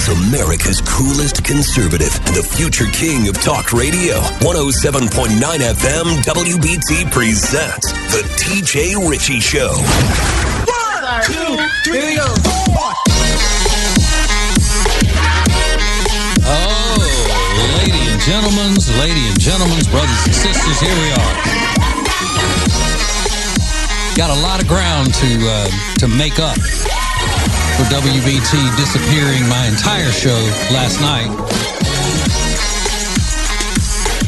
It's America's coolest conservative, the future king of talk radio. 107.9 FM WBT presents The TJ Ritchie Show. 1, 2, 3, go. Oh, ladies and gentlemen, brothers and sisters, here we are. Got a lot of ground to make up for WBT disappearing my entire show last night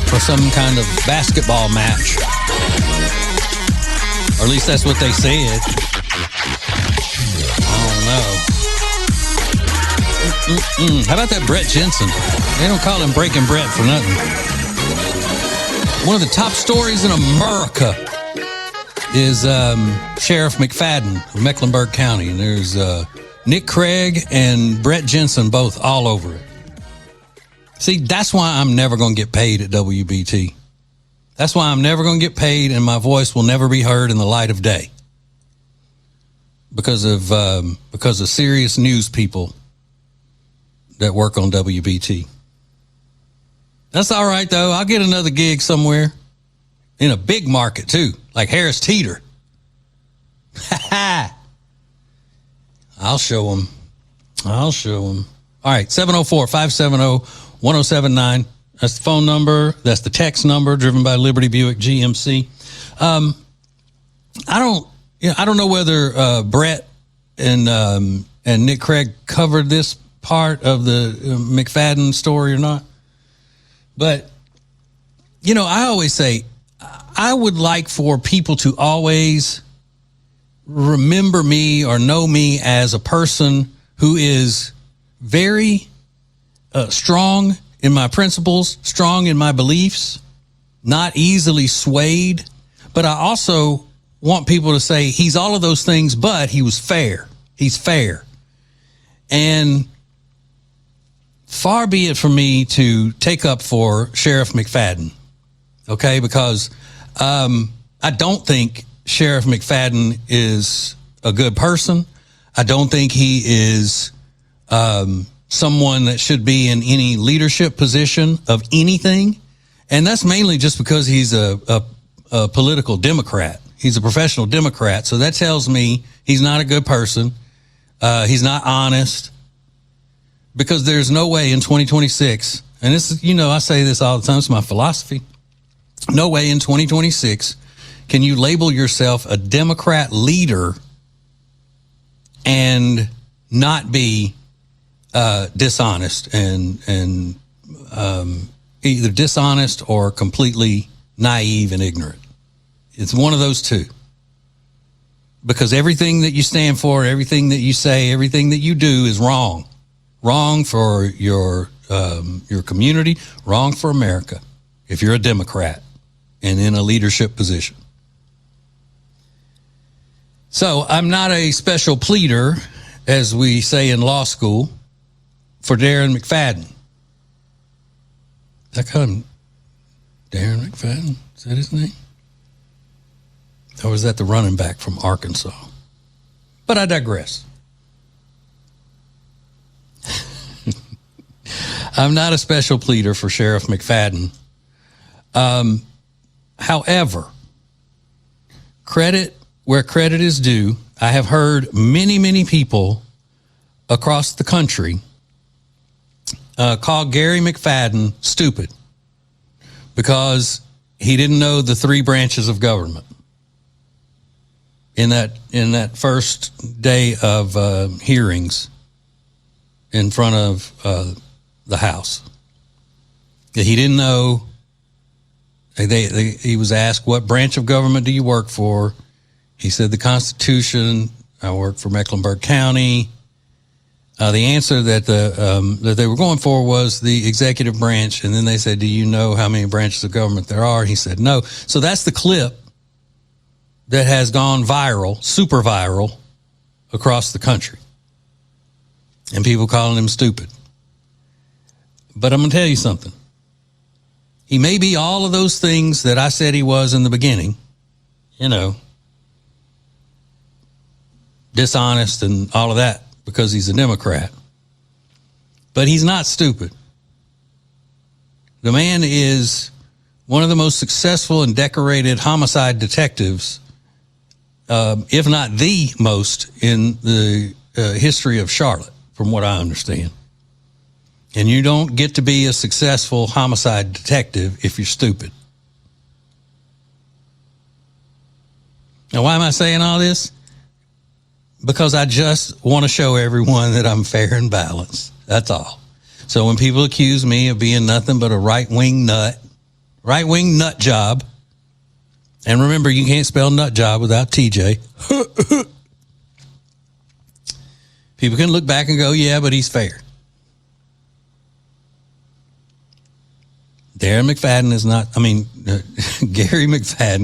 for some kind of basketball match. Or at least that's what they said. I don't know. How about that Brett Jensen? They don't call him Breaking Brett for nothing. One of the top stories in America is Sheriff McFadden of Mecklenburg County. And there's Nick Craig and Brett Jensen both all over it. See, that's why I'm never going to get paid at WBT. That's why I'm never going to get paid and my voice will never be heard in the light of day. Because of serious news people that work on WBT. That's all right, though. I'll get another gig somewhere in a big market, too, like Harris Teeter. Ha-ha! I'll show them. All right, 704-570-1079. That's the phone number. That's the text number, driven by Liberty Buick GMC. I don't know whether Brett and Nick Craig covered this part of the McFadden story or not. But, I always say, I would like for people to always remember me or know me as a person who is very strong in my principles, strong in my beliefs, not easily swayed. But I also want people to say he's all of those things, but he was fair. He's fair. And far be it from me to take up for Sheriff McFadden, okay? Because I don't think Sheriff McFadden is a good person. I don't think he is someone that should be in any leadership position of anything. And that's mainly just because he's a political Democrat. He's a professional Democrat. So that tells me he's not a good person. He's not honest. Because there's no way in 2026, and this is, I say this all the time, it's my philosophy. No way in 2026 can you label yourself a Democrat leader and not be dishonest and either dishonest or completely naive and ignorant. It's one of those two. Because everything that you stand for, everything that you say, everything that you do is wrong. Wrong for your community, wrong for America if you're a Democrat and in a leadership position. So I'm not a special pleader, as we say in law school, for Darren McFadden. That kind of Darren McFadden? Is that his name? Or was that the running back from Arkansas? But I digress. I'm not a special pleader for Sheriff McFadden. However, credit where credit is due. I have heard many people across the country call Gary McFadden stupid because he didn't know the three branches of government in that first day of hearings in front of the House. He didn't know. He was asked, what branch of government do you work for? He said, the Constitution. I work for Mecklenburg County. The answer that that they were going for was the executive branch. And then they said, do you know how many branches of government there are? He said, no. So that's the clip that has gone viral, super viral, across the country. And people calling him stupid. But I'm going to tell you something. He may be all of those things that I said he was in the beginning, dishonest and all of that because he's a Democrat. but he's not stupid. The man is one of the most successful and decorated homicide detectives, if not the most, in the history of Charlotte, from what I understand. And you don't get to be a successful homicide detective if you're stupid. Now, why am I saying all this? Because I just want to show everyone that I'm fair and balanced. That's all. So when people accuse me of being nothing but a right-wing nut job, and remember, you can't spell nut job without TJ. People can look back and go, yeah, but he's fair. Gary McFadden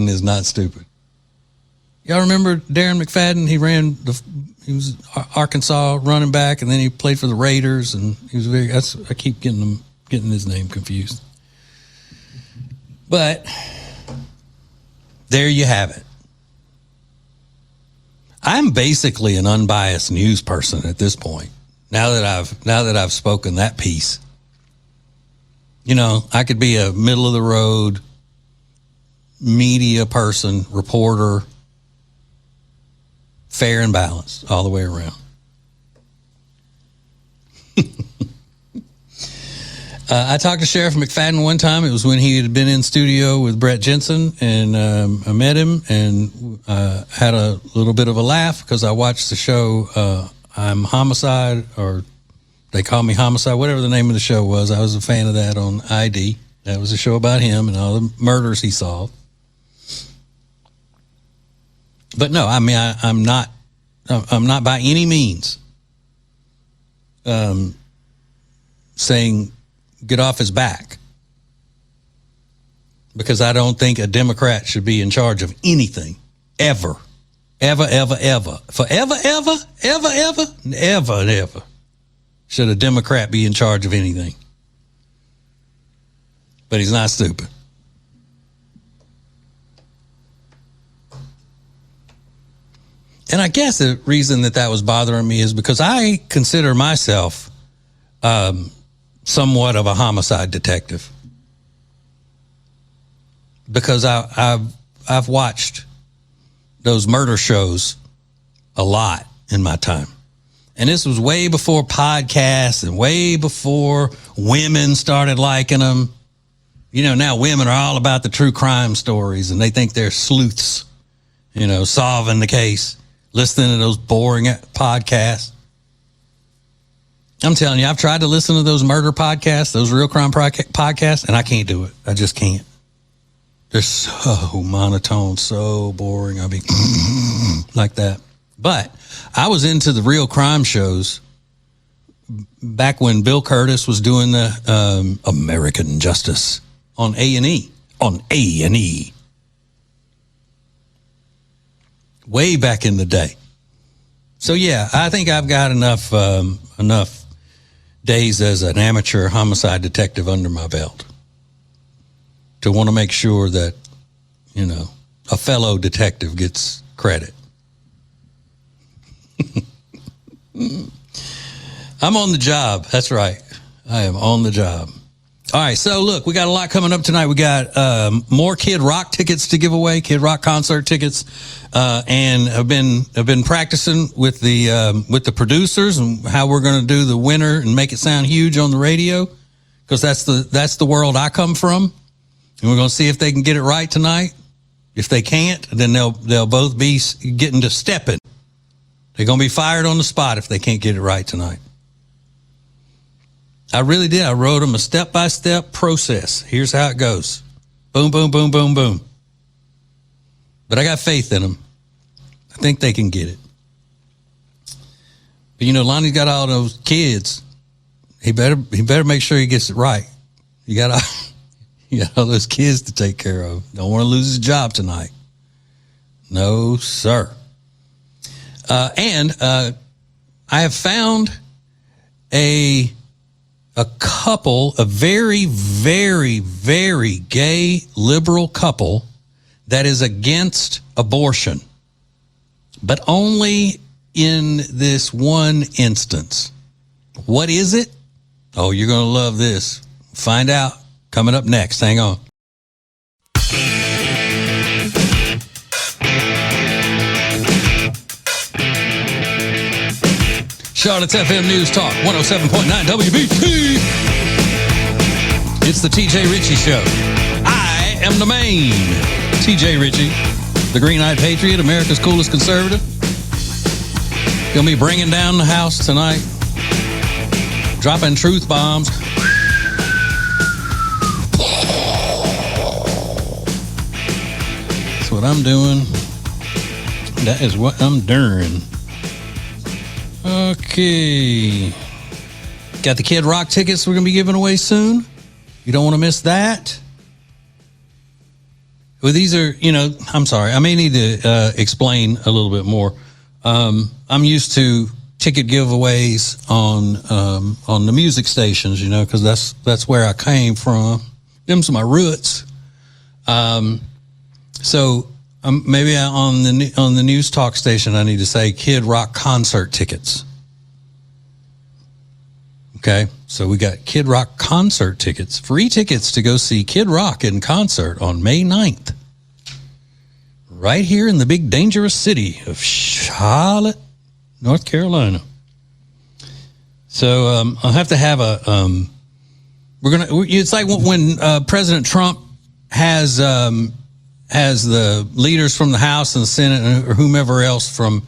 is not stupid. Y'all remember Darren McFadden? He was Arkansas running back, and then he played for the Raiders, and he was I keep getting his name confused. But there you have it. I'm basically an unbiased news person at this point. Now that I've spoken that piece, I could be a middle of the road media person, reporter, fair and balanced all the way around. I talked to Sheriff McFadden one time. It was when he had been in studio with Brett Jensen, and I met him and had a little bit of a laugh because I watched the show I'm Homicide, or They Call Me Homicide, whatever the name of the show was. I was a fan of that on ID. That was a show about him and all the murders he solved. But no, I mean, I'm not by any means saying get off his back, because I don't think a Democrat should be in charge of anything ever, ever, ever, ever, forever, ever, ever, ever, ever, ever. Should a Democrat be in charge of anything? But he's not stupid. And I guess the reason that was bothering me is because I consider myself somewhat of a homicide detective, because I've watched those murder shows a lot in my time. And this was way before podcasts and way before women started liking them. Now women are all about the true crime stories, and they think they're sleuths, solving the case, listening to those boring podcasts. I'm telling you, I've tried to listen to those murder podcasts, those real crime podcasts, and I can't do it. I just can't. They're so monotone, so boring. I mean, like that. But I was into the real crime shows back when Bill Curtis was doing the American Justice on A&E. On A&E. Way back in the day. So yeah, I think I've got enough days as an amateur homicide detective under my belt to want to make sure that, a fellow detective gets credit. I'm on the job. That's right. I am on the job. All right. So look, we got a lot coming up tonight. We got more Kid Rock tickets to give away, Kid Rock concert tickets, and have been practicing with the producers and how we're going to do the winner and make it sound huge on the radio, because that's the world I come from, and we're going to see if they can get it right tonight. If they can't, then they'll both be getting to stepping. They're going to be fired on the spot if they can't get it right tonight. I really did. I wrote them a step-by-step process. Here's how it goes. Boom, boom, boom, boom, boom. But I got faith in them. I think they can get it. But Lonnie's got all those kids. He better make sure he gets it right. You got all those kids to take care of. Don't want to lose his job tonight. No, sir. And I have found a couple, a very, very, very gay liberal couple that is against abortion, but only in this one instance. What is it? Oh, you're going to love this. Find out coming up next. Hang on. Charlotte's FM News Talk, 107.9 WBT. It's the TJ Ritchie Show. I am the main TJ Ritchie, the green-eyed patriot, America's coolest conservative. Gonna be bringing down the house tonight, dropping truth bombs. That's what I'm doing. That is what I'm doing. Okay. Got the Kid Rock tickets we're going to be giving away soon. You don't want to miss that. Well, these are, I'm sorry. I may need to explain a little bit more. I'm used to ticket giveaways on the music stations, because that's where I came from. Them's my roots. So maybe on the news talk station, I need to say Kid Rock concert tickets. Okay, so we got Kid Rock concert tickets, free tickets to go see Kid Rock in concert on May 9th, right here in the big dangerous city of Charlotte, North Carolina. So I'll have to have it's like when President Trump has the leaders from the House and the Senate or whomever else from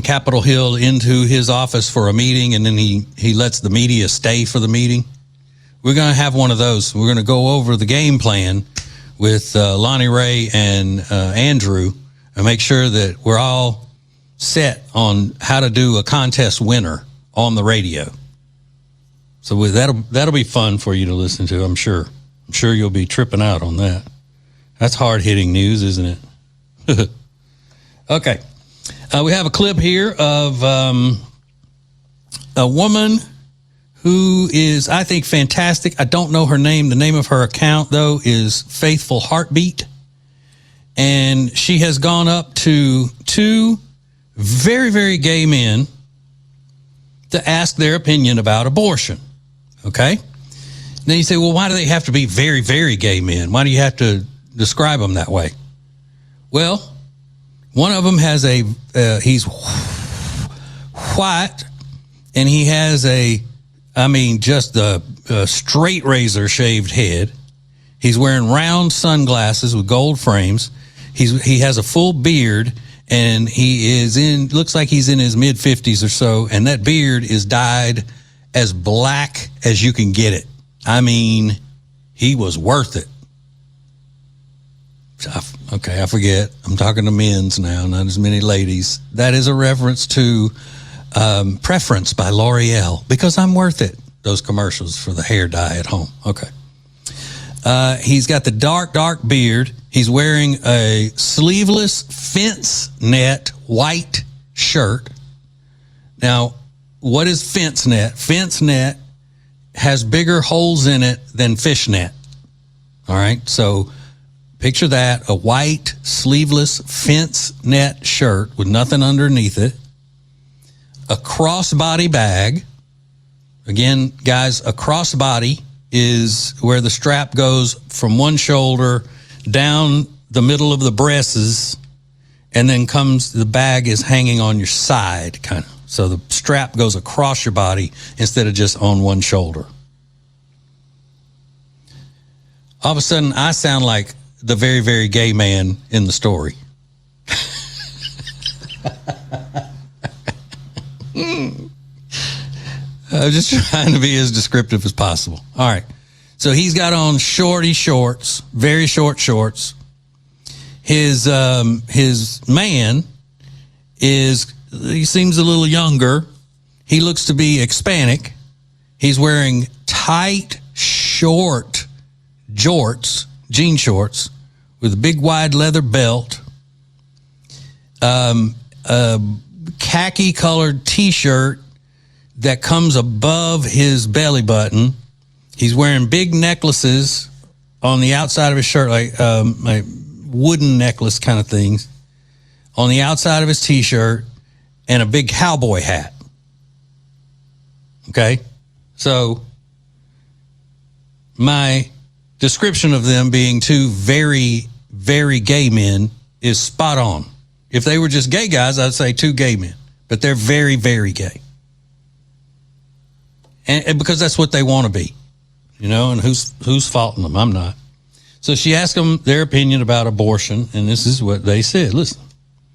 Capitol Hill into his office for a meeting, and then he lets the media stay for the meeting. We're going to have one of those. We're going to go over the game plan with Lonnie Ray and Andrew and make sure that we're all set on how to do a contest winner on the radio. So that'll be fun for you to listen to, I'm sure. I'm sure you'll be tripping out on that. That's hard-hitting news, isn't it? Okay. We have a clip here of a woman who is, I think, fantastic. I don't know her name. The name of her account, though, is Faithful Heartbeat. And she has gone up to two very, very gay men to ask their opinion about abortion. Okay? Then you say, well, why do they have to be very, very gay men? Why do you have to describe them that way? Well, one of them has he's white, and he has just a straight razor shaved head. He's wearing round sunglasses with gold frames. He has a full beard, and looks like he's in his mid 50s or so. And that beard is dyed as black as you can get it. I mean, he was worth it. Okay, I forget. I'm talking to men's now, not as many ladies. That is a reference to Preference by L'Oreal, because I'm worth it. Those commercials for the hair dye at home. Okay. He's got the dark beard. He's wearing a sleeveless fence net white shirt. Now, what is fence net? Fence net has bigger holes in it than fishnet. All right, so picture that, a white sleeveless fence net shirt with nothing underneath it, a crossbody bag. Again, guys, a crossbody is where the strap goes from one shoulder down the middle of the breasts, and then the bag is hanging on your side, kind of. So the strap goes across your body instead of just on one shoulder. All of a sudden, I sound like the very, very gay man in the story. I'm just trying to be as descriptive as possible. All right. So he's got on shorts, very short shorts. His man he seems a little younger. He looks to be Hispanic. He's wearing tight, short jorts, jean shorts, with a big wide leather belt, a khaki colored t-shirt that comes above his belly button. He's wearing big necklaces on the outside of his shirt, like wooden necklace kind of things, on the outside of his t-shirt, and a big cowboy hat. Okay? So my description of them being two very, very gay men is spot on. If they were just gay guys, I'd say two gay men, but they're very, very gay. And because that's what they want to be, you know, and who's faulting them? I'm not. So she asked them their opinion about abortion, and this is what they said. Listen.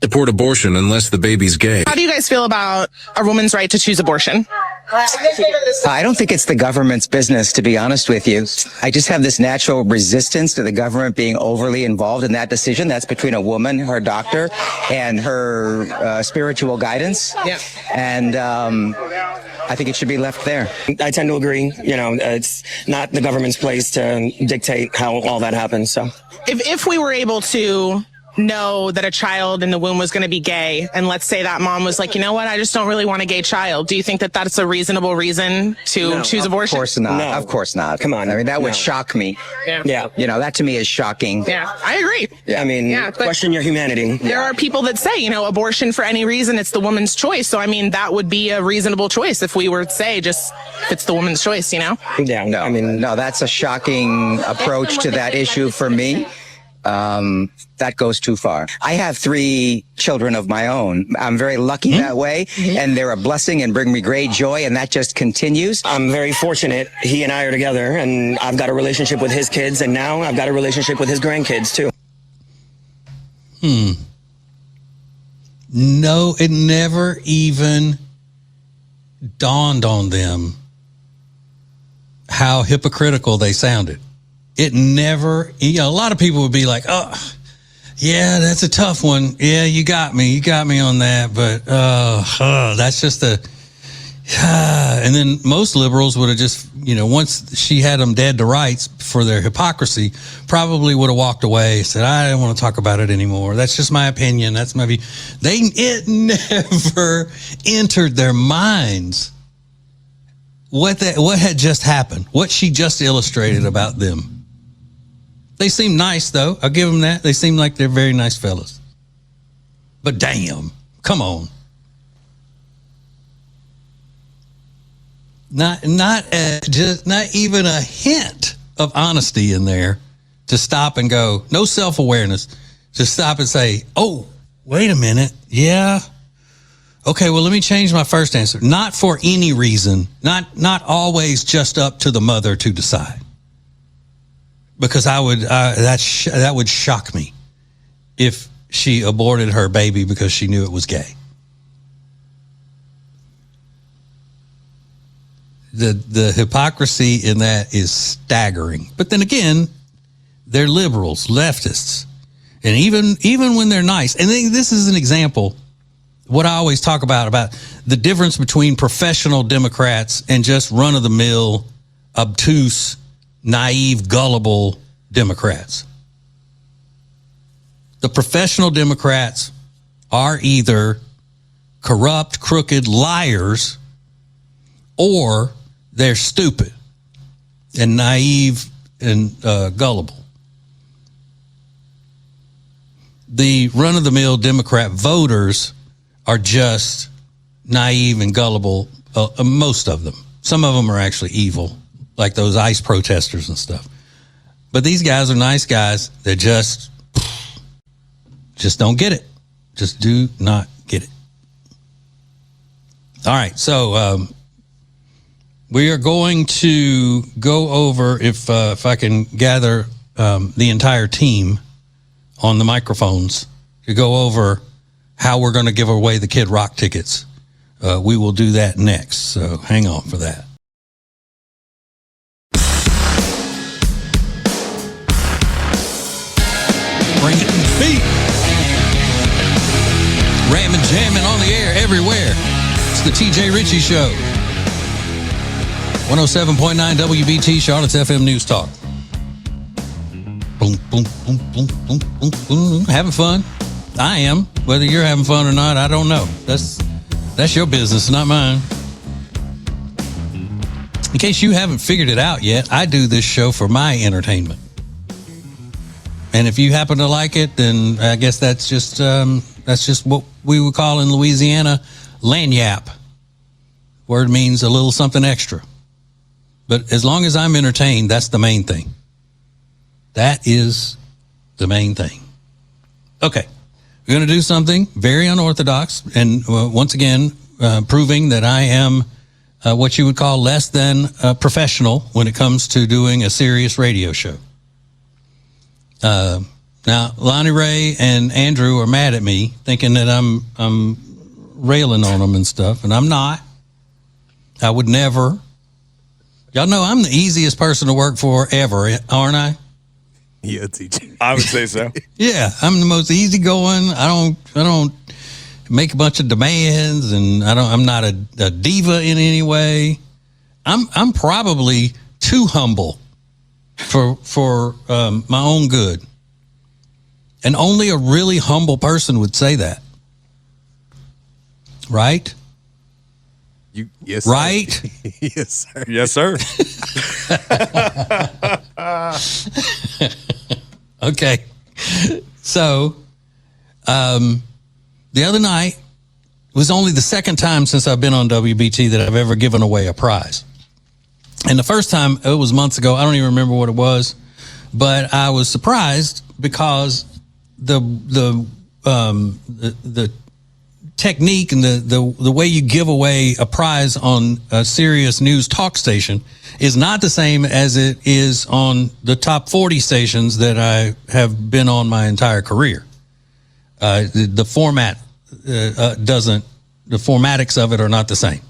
Support abortion unless the baby's gay. How do you guys feel about a woman's right to choose abortion? I don't think it's the government's business, to be honest with you. I just have this natural resistance to the government being overly involved in that decision. That's between a woman, her doctor, and her spiritual guidance. Yeah. And I think it should be left there. I tend to agree. You know, it's not the government's place to dictate how all that happens. So, If we were able to know that a child in the womb was going to be gay, and let's say that mom was like, you know what, I just don't really want a gay child, do you think that that's a reasonable reason to choose abortion? Of course not. No. Of course not. Come on. I mean, that would shock me. yeah. You know, that to me is shocking. Yeah, I agree. I mean, Yeah, but question your humanity. There are people that say, you know, abortion for any reason, it's the woman's choice. So, I mean, that would be a reasonable choice if we were to say just it's the woman's choice, you know? Yeah. No, I mean, no, that's a shocking approach to that issue for me. That goes too far. I have 3 children of my own. I'm very lucky that way, and they're a blessing and bring me great joy, and that just continues. I'm very fortunate. He and I are together, and I've got a relationship with his kids, and now I've got a relationship with his grandkids too. No, it never even dawned on them how hypocritical they sounded. It never, you know, a lot of people would be like, oh, yeah, that's a tough one. Yeah, you got me on that. But that's just and then most liberals would have just, you know, once she had them dead to rights for their hypocrisy, probably would have walked away, said, I don't want to talk about it anymore. That's just my opinion. That's my view. It never entered their minds what had just happened, what she just illustrated about them. They seem nice, though. I'll give them that. They seem like they're very nice fellas. But damn, come on. Not even a hint of honesty in there to stop and go, no self-awareness, to stop and say, oh, wait a minute. Yeah. Okay, well, let me change my first answer. Not for any reason, not always just up to the mother to decide. Because that would shock me if she aborted her baby because she knew it was gay. The hypocrisy in that is staggering. But then again, they're liberals, leftists, and even when they're nice. And this is an example. What I always talk about the difference between professional Democrats and just run-of-the-mill, obtuse, naive, gullible Democrats. The professional Democrats are either corrupt, crooked liars, or they're stupid and naive and gullible. The run-of-the-mill Democrat voters are just naive and gullible, most of them. Some of them are actually evil, like those ICE protesters and stuff. But these guys are nice guys that just don't get it. Just do not get it. All right, so we are going to go over, if I can gather the entire team on the microphones, to go over how we're going to give away the Kid Rock tickets. We will do that next, so hang on for that. Bring it to the beat. Ramming, jamming on the air everywhere. It's the TJ Ritchie Show. 107.9 WBT, Charlotte's FM News Talk. Boom, boom, boom, boom, boom, boom, boom. Having fun? I am. Whether you're having fun or not, I don't know. That's your business, not mine. In case you haven't figured it out yet, I do this show for my entertainment. And if you happen to like it, then I guess that's just what we would call in Louisiana lagniappe. Word means a little something extra. But as long as I'm entertained, that's the main thing. That is the main thing. Okay. We're going to do something very unorthodox. And once again, proving that I am what you would call less than professional when it comes to doing a serious radio show. Now, Lonnie Ray and Andrew are mad at me, thinking that I'm railing on them and stuff, and I'm not. I would never. Y'all know I'm the easiest person to work for ever, aren't I? Yeah, TJ. I would say so. Yeah, I'm the most easygoing. I don't make a bunch of demands, and I'm not a diva in any way. I'm probably too humble for my own good. And only a really humble person would say that. Right? Yes, right? Yes, sir. Yes, sir. Okay. So, the other night was only the second time since I've been on WBT that I've ever given away a prize. And the first time, it was months ago. I don't even remember what it was, but I was surprised because the technique and the way you give away a prize on a serious news talk station is not the same as it is on the top 40 stations that I have been on my entire career. The format the formatics of it are not the same.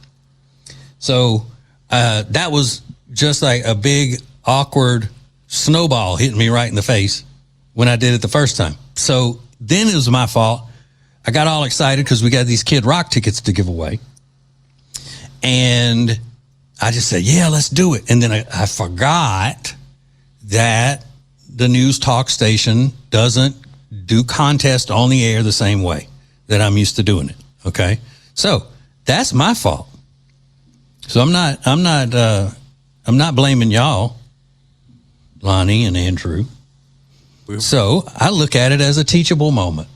So that was just like a big awkward snowball hitting me right in the face when I did it the first time. So then it was my fault. I got all excited because we got these Kid Rock tickets to give away. And I just said, yeah, let's do it. And then I forgot that the news talk station doesn't do contest on the air the same way that I'm used to doing it. Okay. So that's my fault. So I'm not blaming y'all, Lonnie and Andrew. So I look at it as a teachable moment.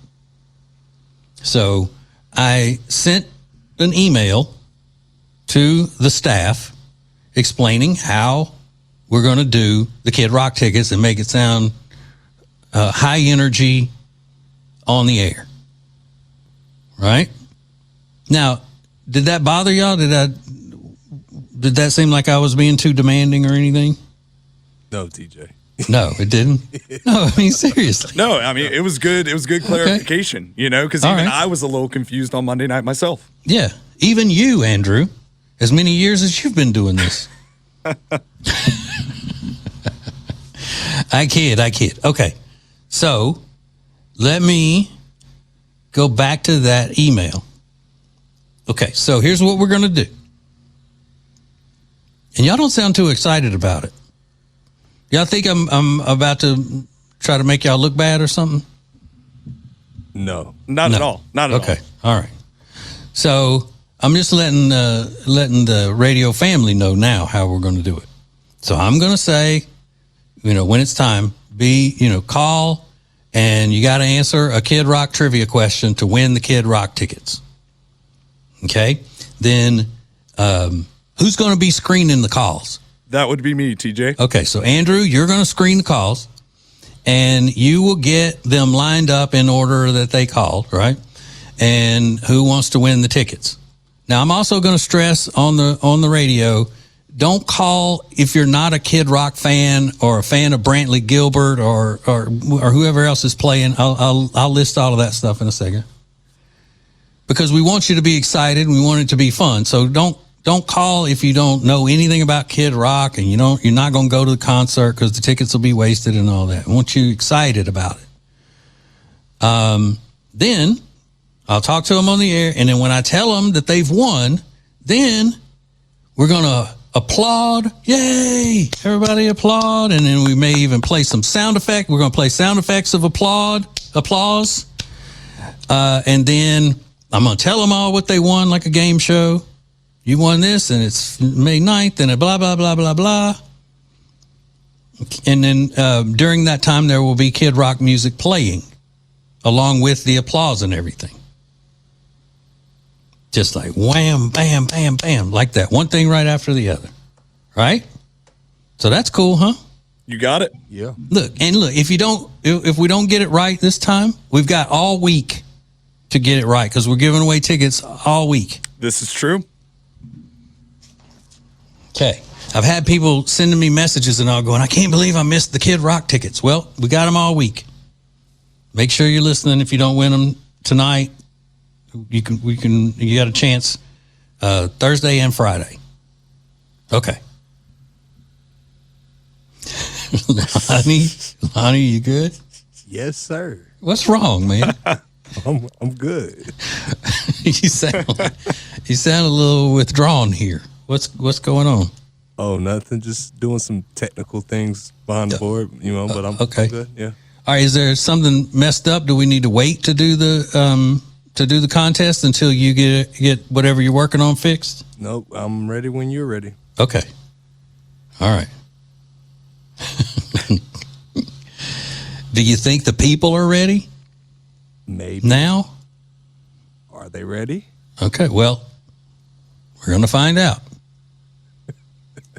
So I sent an email to the staff explaining how we're going to do the Kid Rock tickets and make it sound high energy on the air. Right? Now, did that bother y'all? Did that seem like I was being too demanding or anything? No, TJ. No, it didn't. No, I mean, seriously. No, I mean, it was good. It was good clarification, Okay. because even I was a little confused on Monday night myself. Yeah. Even you, Andrew, as many years as you've been doing this. I kid. Okay. So let me go back to that email. Okay. So here's what we're going to do. And y'all don't sound too excited about it. Y'all think I'm about to try to make y'all look bad or something? No, not at all. Not at all. Okay. All right. So I'm just letting the radio family know now how we're going to do it. So I'm going to say, when it's time, call and you got to answer a Kid Rock trivia question to win the Kid Rock tickets. Okay. Then, who's going to be screening the calls? That would be me, TJ. Okay, so Andrew, you're going to screen the calls, and you will get them lined up in order that they called, right? And who wants to win the tickets? Now, I'm also going to stress on the radio, don't call if you're not a Kid Rock fan or a fan of Brantley Gilbert or whoever else is playing. I'll list all of that stuff in a second, because we want you to be excited and we want it to be fun. So don't call if you don't know anything about Kid Rock and you're not going to go to the concert because the tickets will be wasted and all that. I want you excited about it. Then I'll talk to them on the air, and then when I tell them that they've won, then we're going to applaud. Yay! Everybody applaud, and then we may even play some sound effect. We're going to play sound effects of applause, and then I'm going to tell them all what they won, like a game show. You won this, and it's May 9th, and blah, blah, blah, blah, blah. And then during that time, there will be Kid Rock music playing along with the applause and everything. Just like wham, bam, bam, bam, like that. One thing right after the other, right? So that's cool, huh? You got it. Yeah. Look, if we don't get it right this time, we've got all week to get it right because we're giving away tickets all week. This is true. Okay. I've had people sending me messages and all going, I can't believe I missed the Kid Rock tickets. Well, we got them all week. Make sure you're listening. If you don't win them tonight, you got a chance Thursday and Friday. Okay. Lonnie, you good? Yes, sir. What's wrong, man? I'm good. you sound a little withdrawn here. What's going on? Oh, nothing. Just doing some technical things behind the board, but I'm okay. good. Yeah. All right. Is there something messed up? Do we need to wait to do the contest until you get whatever you're working on fixed? Nope. I'm ready when you're ready. Okay. All right. Do you think the people are ready? Maybe. Now? Are they ready? Okay. Well, we're going to find out.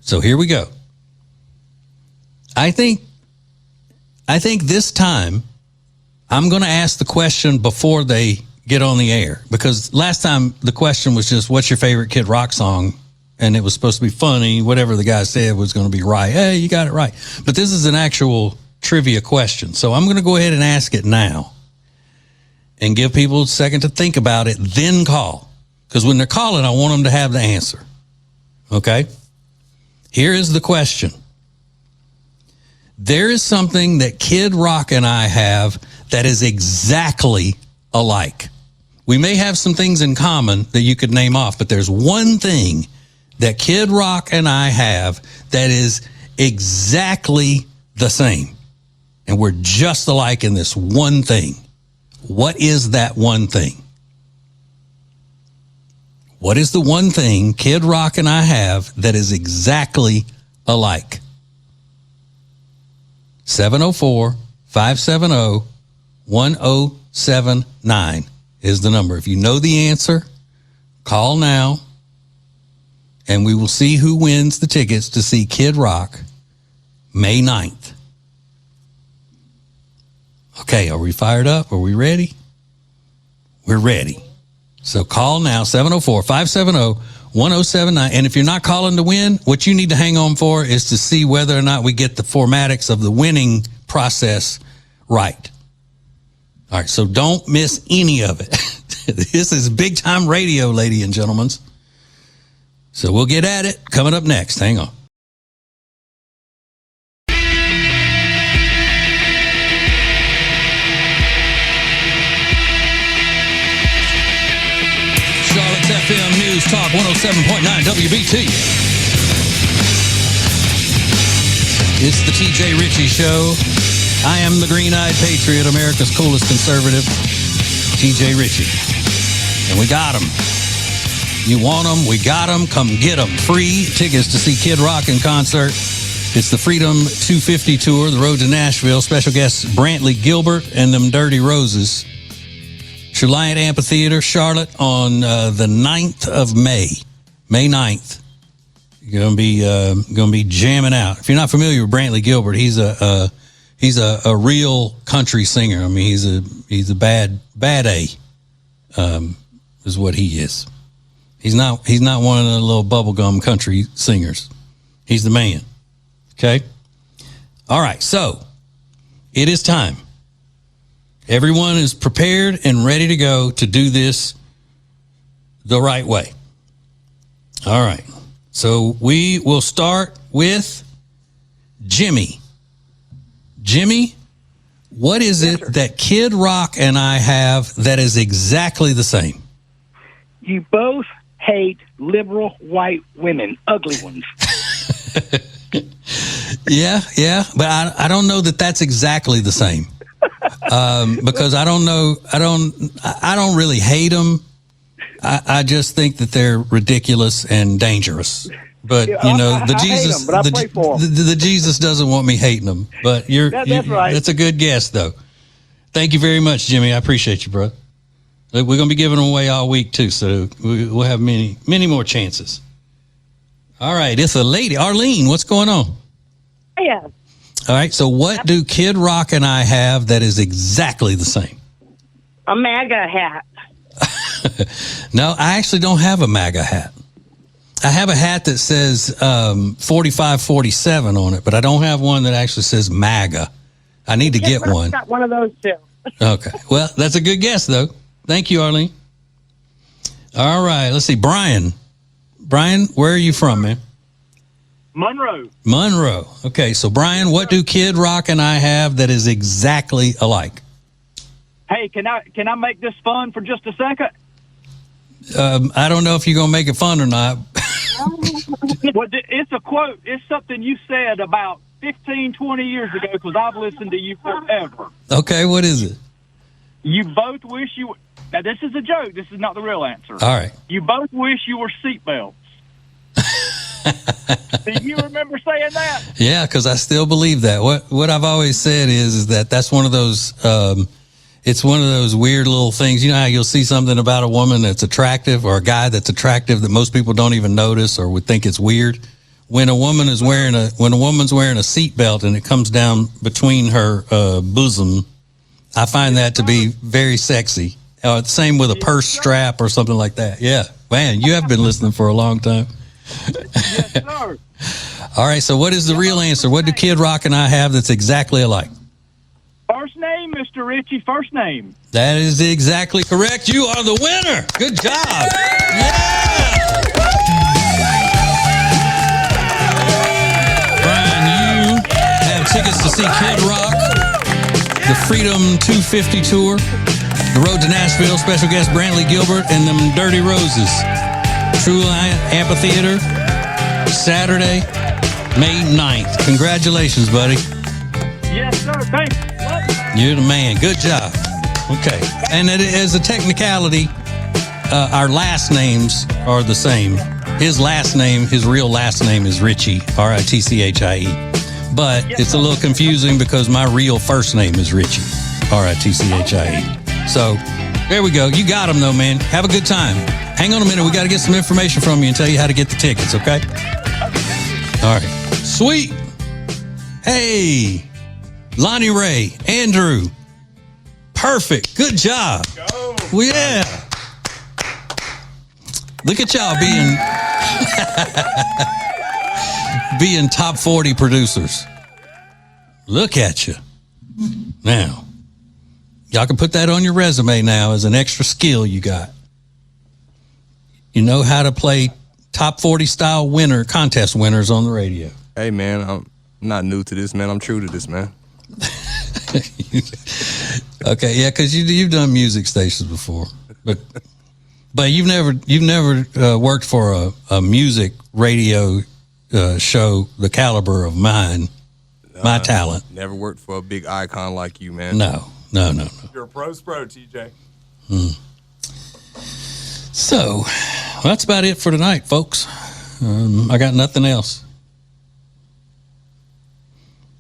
So here we go. I think this time I'm going to ask the question before they get on the air, because last time the question was just, what's your favorite Kid Rock song? And it was supposed to be funny. Whatever the guy said was going to be right. Hey, you got it right. But this is an actual trivia question. So I'm going to go ahead and ask it now and give people a second to think about it, then call. Because when they're calling, I want them to have the answer. Okay? Here is the question. There is something that Kid Rock and I have that is exactly alike. We may have some things in common that you could name off, but there's one thing that Kid Rock and I have that is exactly the same. And we're just alike in this one thing. What is that one thing? What is the one thing Kid Rock and I have that is exactly alike? 704-570-1079 is the number. If you know the answer, call now, and we will see who wins the tickets to see Kid Rock May 9th. Okay, are we fired up? Are we ready? We're ready. So call now, 704-570-1079. And if you're not calling to win, what you need to hang on for is to see whether or not we get the formatics of the winning process right. All right, so don't miss any of it. This is big time radio, ladies and gentlemen. So we'll get at it coming up next. Hang on. Charlotte's FM News Talk 107.9 WBT. It's the TJ Ritchie Show. I am the green-eyed patriot, America's coolest conservative, TJ Ritchie. And we got them. You want them, we got them. Come get them. Free tickets to see Kid Rock in concert. It's the Freedom 250 Tour, the road to Nashville. Special guests Brantley Gilbert and them Dirty Roses. Reliant Amphitheater, Charlotte, on the 9th of May. May 9th. You're gonna be jamming out. If you're not familiar with Brantley Gilbert, he's a real country singer. I mean, he's a bad A, is what he is. He's not one of the little bubblegum country singers. He's the man. Okay? All right, so it is time. Everyone is prepared and ready to go to do this the right way. All right. So we will start with Jimmy. Jimmy, what is it that Kid Rock and I have that is exactly the same? You both hate liberal white women, ugly ones. Yeah, but I don't know that that's exactly the same. Because I don't really hate them. I just think that they're ridiculous and dangerous. But you know, I hate them, but I pray for them. The Jesus doesn't want me hating them. But that's right. That's a good guess, though. Thank you very much, Jimmy. I appreciate you, bro. We're going to be giving them away all week too, so we'll have many more chances. All right, it's a lady, Arlene. What's going on? Yes. All right. So what do Kid Rock and I have that is exactly the same? A MAGA hat. No, I actually don't have a MAGA hat. I have a hat that says 4547 on it, but I don't have one that actually says MAGA. I need to get one. I've got one of those too. Okay. Well, that's a good guess, though. Thank you, Arlene. All right. Let's see. Brian, where are you from, man? Monroe. Okay. So, Brian, what do Kid Rock and I have that is exactly alike? Hey, can I make this fun for just a second? I don't know if you're going to make it fun or not. Well, it's a quote. It's something you said about 15, 20 years ago, because I've listened to you forever. Okay, what is it? You both wish you... Now, this is a joke. This is not the real answer. All right. You both wish you were seatbelts. Do you remember saying that? Yeah, because I still believe that. What I've always said is that that's one of those... it's one of those weird little things. You know how you'll see something about a woman that's attractive or a guy that's attractive that most people don't even notice or would think it's weird? When a woman is wearing a seatbelt and it comes down between her bosom, I find that to be very sexy. Same with a purse strap or something like that. Yeah, man, you have been listening for a long time. Yes, sir. All right, so what is the real answer? What do Kid Rock and I have that's exactly alike? First name, Mr. Ritchie, first name. That is exactly correct. You are the winner. Good job. Yeah. Brian, you have tickets to see Kid Rock, the Freedom 250 tour, the Road to Nashville, special guest Brantley Gilbert, and them Dirty Roses. True Lion Amphitheater, Saturday, May 9th. Congratulations, buddy. Yes, sir. Thanks. You're the man. Good job. Okay. And as a technicality, our last names are the same. His real last name is Ritchie, Ritchie. But it's a little confusing because my real first name is Ritchie, Ritchie. So there we go. You got him, though, man. Have a good time. Hang on a minute. We got to get some information from you and tell you how to get the tickets, okay? All right. Sweet. Hey. Lonnie Ray, Andrew, perfect. Good job. Well, yeah. Look at y'all being top 40 producers. Look at you. Now, y'all can put that on your resume now as an extra skill you got. You know how to play top 40 style contest winners on the radio. Hey, man, I'm not new to this, man. I'm true to this, man. Okay, yeah, because you've done music stations before, but you've never worked for a music radio show the caliber of my talent. Never worked for a big icon like you, man. No. You're a pro's pro, TJ. So that's about it for tonight, folks. I got nothing else.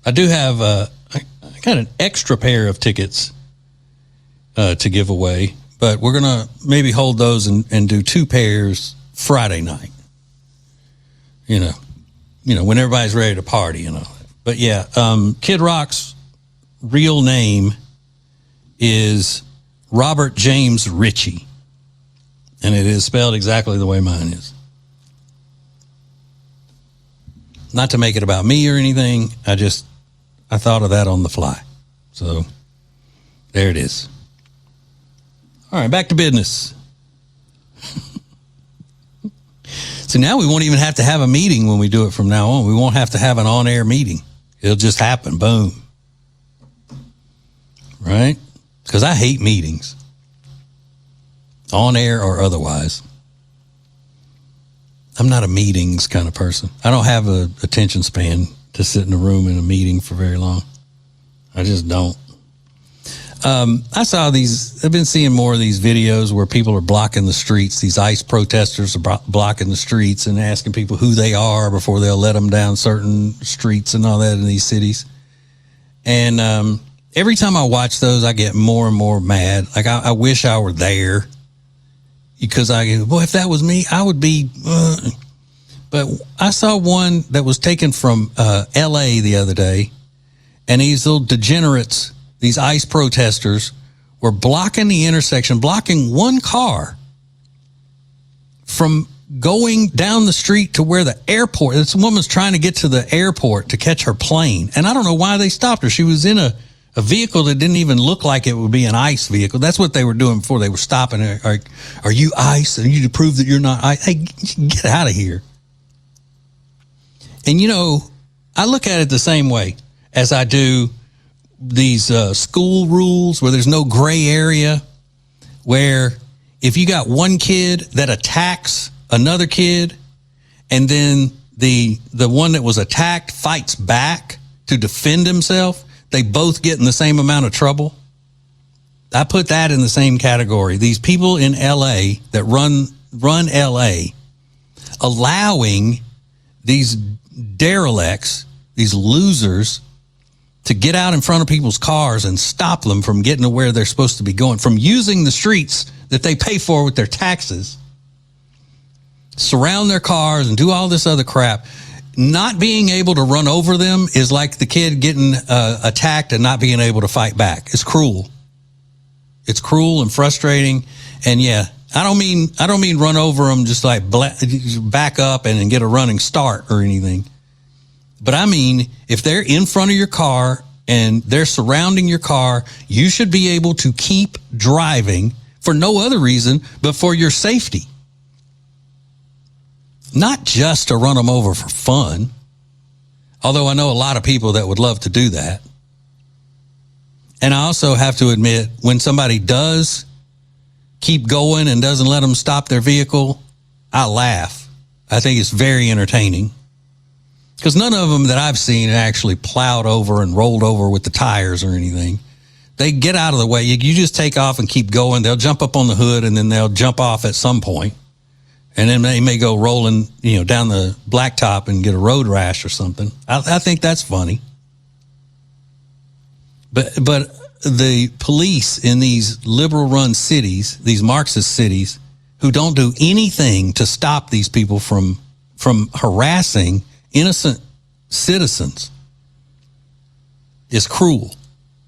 I do have I got an extra pair of tickets to give away, but we're gonna maybe hold those and do 2 pairs Friday night. You know, when everybody's ready to party, But yeah, Kid Rock's real name is Robert James Ritchie, and it is spelled exactly the way mine is. Not to make it about me or anything. I thought of that on the fly. So there it is. All right, back to business. So now we won't even have to have a meeting when we do it from now on. We won't have to have an on-air meeting. It'll just happen. Boom. Right? Because I hate meetings. On air or otherwise. I'm not a meetings kind of person. I don't have a attention span to sit in a room in a meeting for very long. I just don't. I've been seeing more of these videos where people are blocking the streets. These ICE protesters are blocking the streets and asking people who they are before they'll let them down certain streets and all that in these cities. And every time I watch those, I get more and more mad. Like, I wish I were there because boy, if that was me, I would be. But But I saw one that was taken from L.A. the other day, and these little degenerates, these ICE protesters, were blocking the intersection, blocking one car from going down the street to where the airport. This woman's trying to get to the airport to catch her plane, and I don't know why they stopped her. She was in a vehicle that didn't even look like it would be an ICE vehicle. That's what they were doing before. They were stopping her. Are you ICE? And you to prove that you're not ICE. Hey, get out of here. And, you know, I look at it the same way as I do these school rules where there's no gray area, where if you got one kid that attacks another kid and then the one that was attacked fights back to defend himself, they both get in the same amount of trouble. I put that in the same category. These people in L.A. that run L.A. allowing these derelicts, these losers, to get out in front of people's cars and stop them from getting to where they're supposed to be going, from using the streets that they pay for with their taxes, surround their cars and do all this other crap. Not being able to run over them is like the kid getting attacked and not being able to fight back. It's cruel. It's cruel and frustrating. And yeah, I don't mean run over them just like back up and get a running start or anything. But I mean, if they're in front of your car and they're surrounding your car, you should be able to keep driving for no other reason but for your safety. Not just to run them over for fun, although I know a lot of people that would love to do that. And I also have to admit, when somebody does keep going and doesn't let them stop their vehicle, I laugh. I think it's very entertaining. Because none of them that I've seen actually plowed over and rolled over with the tires or anything. They get out of the way. You just take off and keep going. They'll jump up on the hood and then they'll jump off at some point. And then they may go rolling, down the blacktop and get a road rash or something. I think that's funny. But the police in these liberal-run cities, these Marxist cities, who don't do anything to stop these people from harassing innocent citizens, is cruel.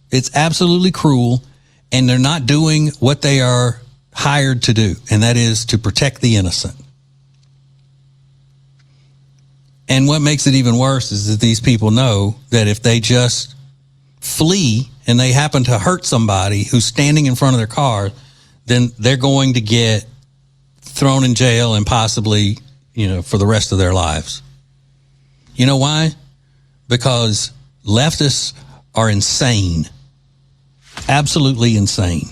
It's absolutely cruel, and they're not doing what they are hired to do, and that is to protect the innocent. And what makes it even worse is that these people know that if they just flee and they happen to hurt somebody who's standing in front of their car, then they're going to get thrown in jail and possibly, for the rest of their lives. You know why? Because leftists are insane. Absolutely insane.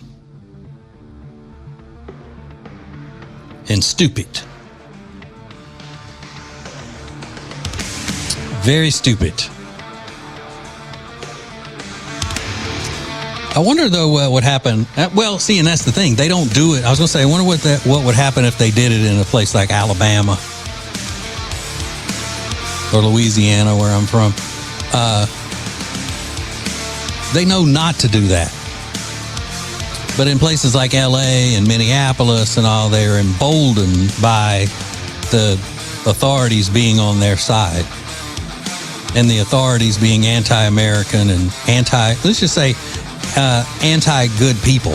And stupid. Very stupid. I wonder, though, what happened. Well, see, and that's the thing. They don't do it. I was going to say, I wonder what would happen if they did it in a place like Alabama or Louisiana, where I'm from. They know not to do that. But in places like LA and Minneapolis and all, they're emboldened by the authorities being on their side. And the authorities being anti-American and let's just say, anti-good people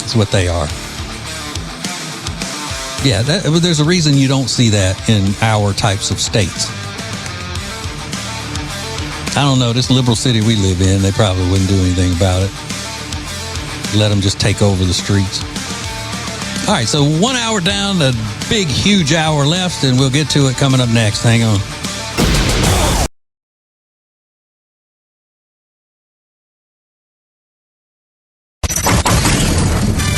is what they are. Yeah, there's a reason you don't see that in our types of states. I don't know, this liberal city we live in, they probably wouldn't do anything about it. Let them just take over the streets. All right, so 1 hour down, a big, huge hour left, and we'll get to it coming up next. Hang on.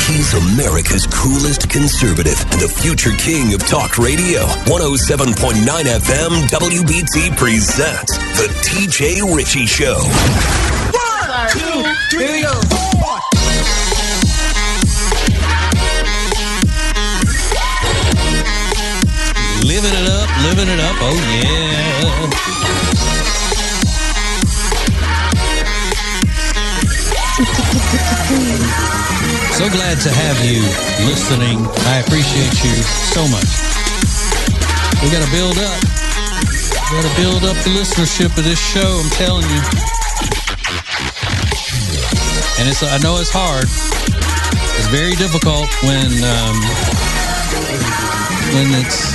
He's America's coolest conservative, the future king of talk radio. 107.9 FM WBT presents The TJ Ritchie Show. 1, 2, 3, 4. Living it up, oh yeah. So glad to have you listening. I appreciate you so much. We got to build up. We got to build up the listenership of this show, I'm telling you. And I know it's hard. It's very difficult when it's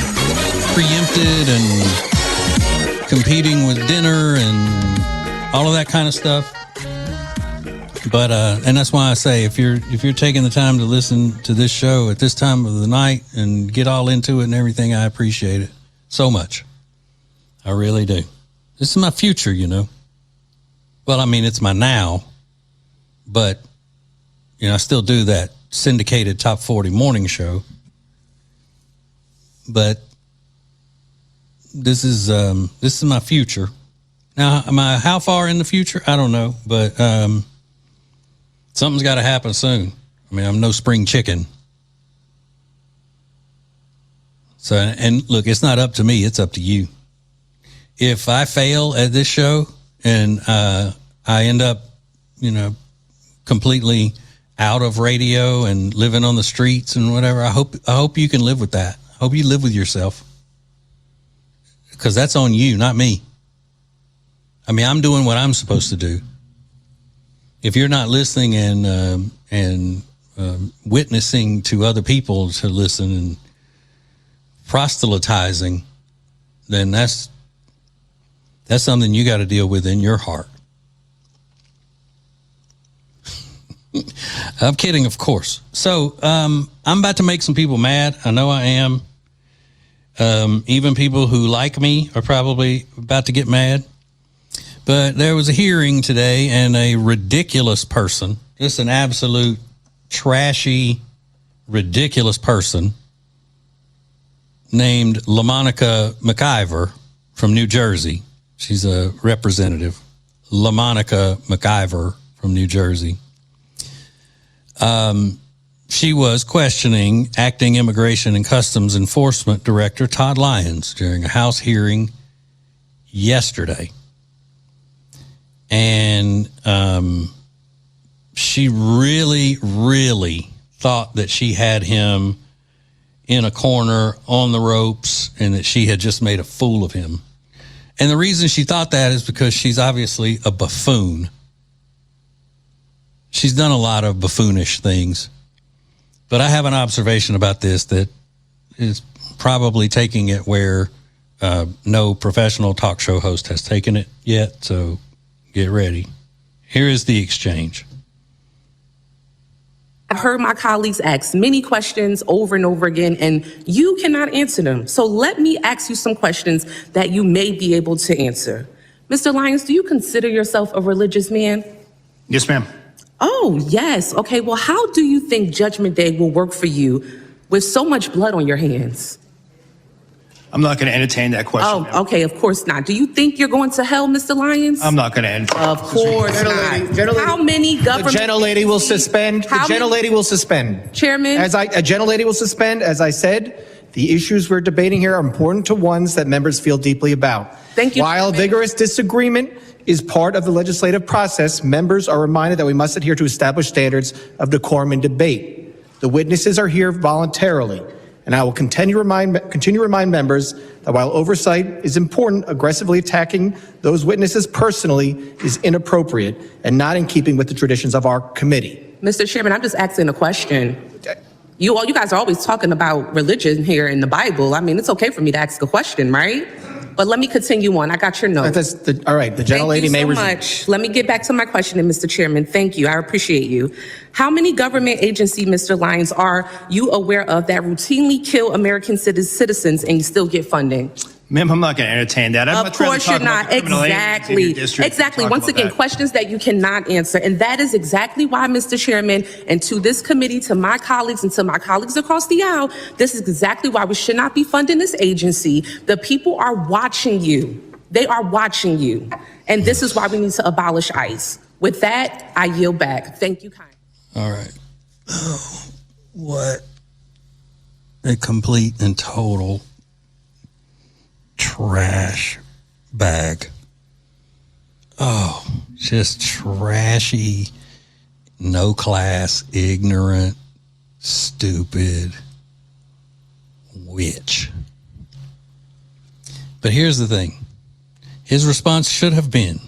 preempted and competing with dinner and all of that kind of stuff. But and that's why I say if you're taking the time to listen to this show at this time of the night and get all into it and everything, I appreciate it so much. I really do. This is my future, you know. Well, I mean, it's my now, but you know, I still do that syndicated Top 40 morning show. But this is my future. Now, how far in the future? I don't know, but something's got to happen soon. I mean, I'm no spring chicken. So, and look, it's not up to me. It's up to you. If I fail at this show and I end up, you know, completely out of radio and living on the streets and whatever, I hope you can live with that. I hope you live with yourself, because that's on you, not me. I mean, I'm doing what I'm supposed to do. If you're not listening and witnessing to other people to listen and proselytizing, then that's something you got to deal with in your heart. I'm kidding, of course. So I'm about to make some people mad. I know I am. Even people who like me are probably about to get mad. But there was a hearing today, and a ridiculous person, just an absolute trashy, ridiculous person named LaMonica McIver from New Jersey. She's a representative. LaMonica McIver from New Jersey. She was questioning Acting Immigration and Customs Enforcement Director Todd Lyons during a House hearing yesterday. And she really, really thought that she had him in a corner on the ropes and that she had just made a fool of him. And the reason she thought that is because she's obviously a buffoon. She's done a lot of buffoonish things. But I have an observation about this that is probably taking it where no professional talk show host has taken it yet. So get ready. Here is the exchange. I've heard my colleagues ask many questions over and over again, and you cannot answer them. So let me ask you some questions that you may be able to answer. Mr. Lyons, do you consider yourself a religious man? Yes, ma'am. Oh, yes. Okay, well, how do you think Judgment Day will work for you with so much blood on your hands? I'm not going to entertain that question. Oh, okay, of course not. Do you think you're going to hell, Mr. Lyons? I'm not going to entertain. Of course not. How many government... The gentlelady will suspend. The gentlelady will suspend. Chairman? A gentlelady will suspend. As I said, the issues we're debating here are important to ones that members feel deeply about. Thank you. While vigorous disagreement is part of the legislative process, members are reminded that we must adhere to established standards of decorum and debate. The witnesses are here voluntarily, and I will continue to remind members that while oversight is important, aggressively attacking those witnesses personally is inappropriate and not in keeping with the traditions of our committee. Mr. Chairman, I'm just asking a question. You guys are always talking about religion here in the Bible. I mean, it's okay for me to ask a question, right? But let me continue on. I got your note. All right, the gentlelady may resume. Thank you so much. Let me get back to my question, Mr. Chairman. Thank you. I appreciate you. How many government agencies, Mr. Lyons, are you aware of that routinely kill American citizens and you still get funding? Ma'am, I'm not going to entertain that. Of course you're not. Exactly. Once again, questions that you cannot answer. And that is exactly why, Mr. Chairman, and to this committee, to my colleagues, and to my colleagues across the aisle, this is exactly why we should not be funding this agency. The people are watching you. They are watching you. And this is why we need to abolish ICE. With that, I yield back. Thank you, kindly. All right. Oh, what a complete and total trash bag. Oh, just trashy, no class, ignorant, stupid witch. But here's the thing. His response should have been,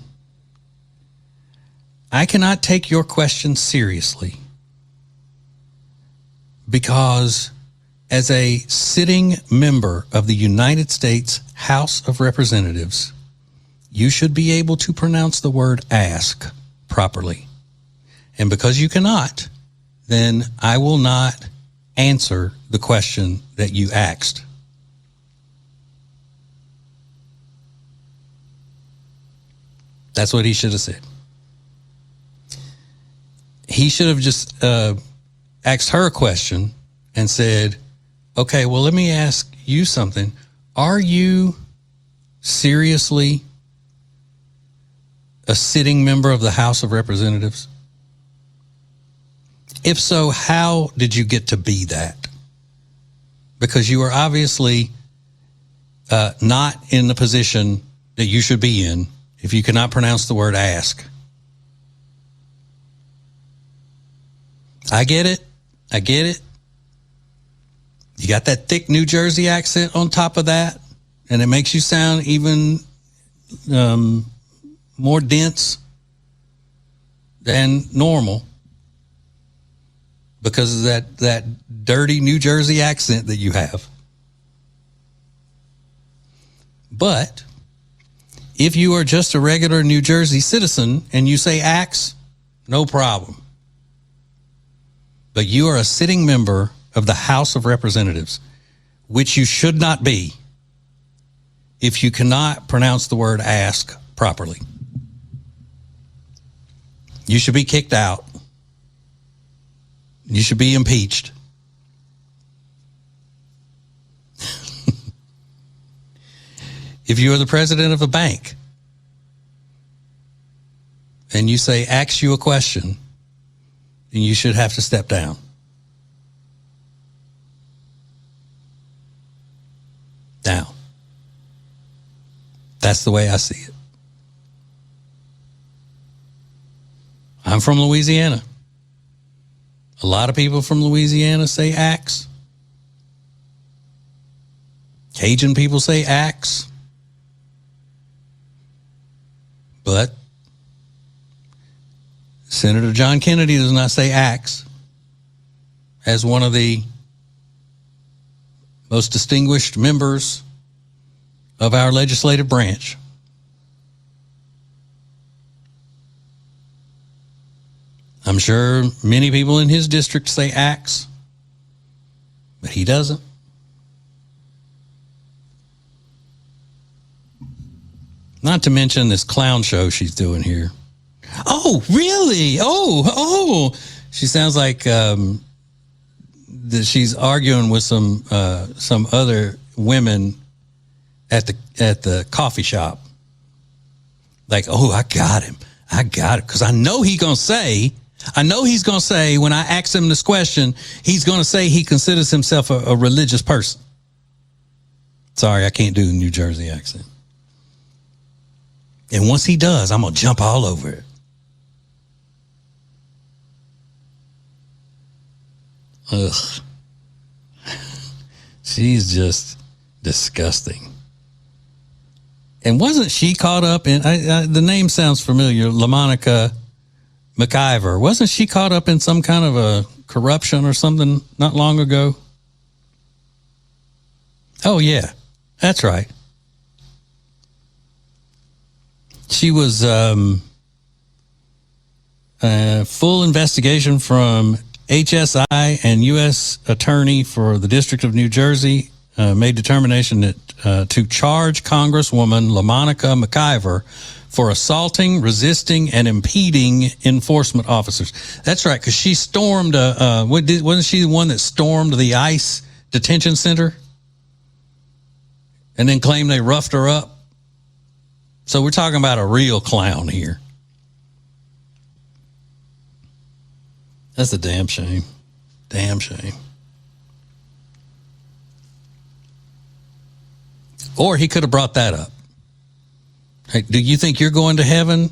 I cannot take your question seriously because as a sitting member of the United States House of Representatives, you should be able to pronounce the word ask properly. And because you cannot, then I will not answer the question that you asked. That's what he should have said. He should have just asked her a question and said, okay, well, let me ask you something. Are you seriously a sitting member of the House of Representatives? If so, how did you get to be that? Because you are obviously not in the position that you should be in if you cannot pronounce the word ask. I get it. I get it. You got that thick New Jersey accent on top of that, and it makes you sound even more dense than normal because of that dirty New Jersey accent that you have. But if you are just a regular New Jersey citizen and you say axe, no problem. But you are a sitting member of the House of Representatives, which you should not be if you cannot pronounce the word ask properly. You should be kicked out. You should be impeached. If you are the president of a bank and you say, ask you a question, then you should have to step down. Now, that's the way I see it. I'm from Louisiana. A lot of people from Louisiana say axe. Cajun people say axe. But Senator John Kennedy does not say axe as one of the most distinguished members of our legislative branch. I'm sure many people in his district say axe, but he doesn't. Not to mention this clown show she's doing here. Oh, really? Oh. She sounds like that she's arguing with some other women at the coffee shop. Like, oh, I got him. Because I know he's going to say, when I ask him this question, he's going to say he considers himself a religious person. Sorry, I can't do the New Jersey accent. And once he does, I'm going to jump all over it. Ugh. She's just disgusting. And wasn't she caught up in, the name sounds familiar, LaMonica McIver. Wasn't she caught up in some kind of a corruption or something not long ago? Oh, yeah, that's right. She was full investigation from HSI and U.S. Attorney for the District of New Jersey made determination that to charge Congresswoman LaMonica McIver for assaulting, resisting, and impeding enforcement officers. That's right, because she stormed. Wasn't she the one that stormed the ICE detention center and then claimed they roughed her up? So we're talking about a real clown here. That's a damn shame. Damn shame. Or he could have brought that up. Hey, do you think you're going to heaven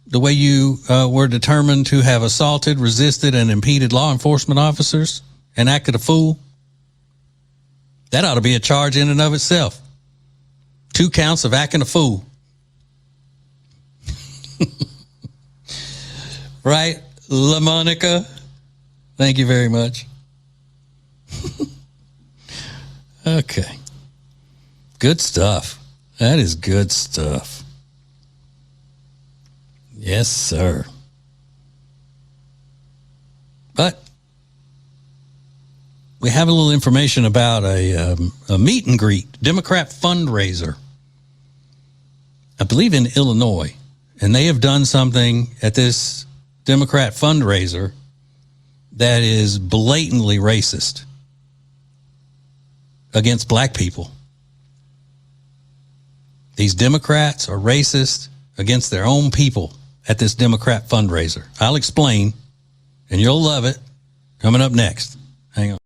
the way you were determined to have assaulted, resisted, and impeded law enforcement officers and acted a fool? That ought to be a charge in and of itself. 2 counts of acting a fool. Right, LaMonica? Thank you very much. Okay. Good stuff. That is good stuff. Yes, sir. But we have a little information about a meet and greet, Democrat fundraiser, I believe in Illinois. And they have done something at this Democrat fundraiser that is blatantly racist against black people. These Democrats are racist against their own people at this Democrat fundraiser. I'll explain, and you'll love it. Coming up next. Hang on.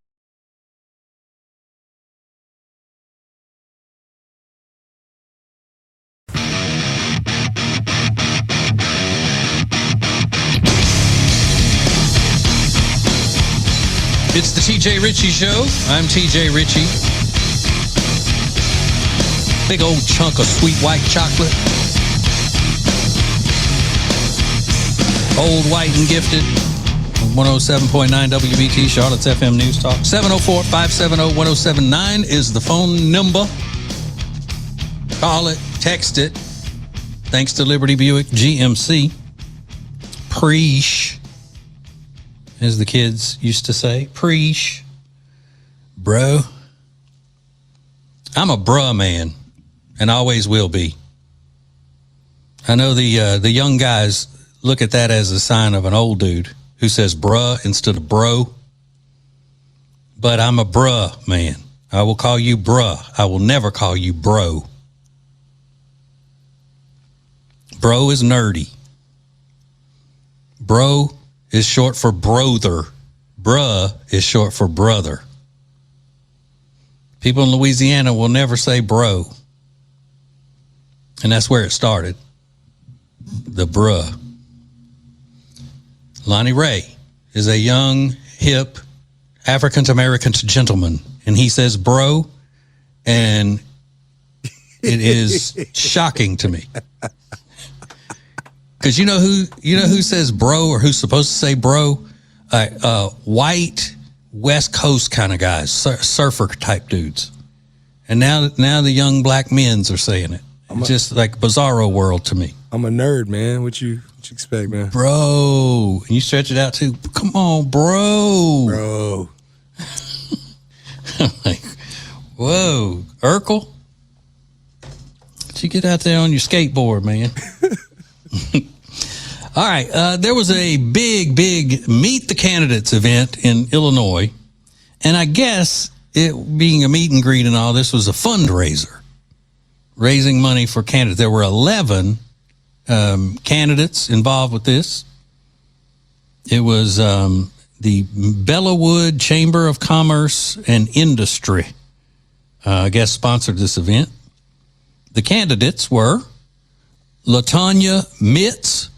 It's the TJ Ritchie Show. I'm TJ Ritchie. Big old chunk of sweet white chocolate. Old, white, and gifted. 107.9 WBT, Charlotte's FM News Talk. 704-570-1079 is the phone number. Call it, text it. Thanks to Liberty Buick GMC. Preesh, as the kids used to say. Preesh. Bro. I'm a bruh man, and always will be. I know the young guys look at that as a sign of an old dude who says bruh instead of bro. But I'm a bruh man. I will call you bruh. I will never call you bro. Bro is nerdy. Bro is short for brother. Bruh is short for brother. People in Louisiana will never say bro. And that's where it started. The bruh. Lonnie Ray is a young, hip, African-American gentleman. And he says bro, and it is shocking to me. Because you know who says bro, or who's supposed to say bro? White West Coast kind of guys, surfer type dudes. And now the young black men's are saying it. Just like bizarro world to me. I'm a nerd, man. What you expect, man? Bro. And you stretch it out too. Come on, bro. Bro. I'm like, whoa, Urkel? Did you get out there on your skateboard, man? All right. There was a big Meet the Candidates event in Illinois. And I guess it being a meet and greet and all, this was a fundraiser, raising money for candidates. There were 11 candidates involved with this. It was the Bellawood Chamber of Commerce and Industry, I guess, sponsored this event. The candidates were LaTanya Mitz,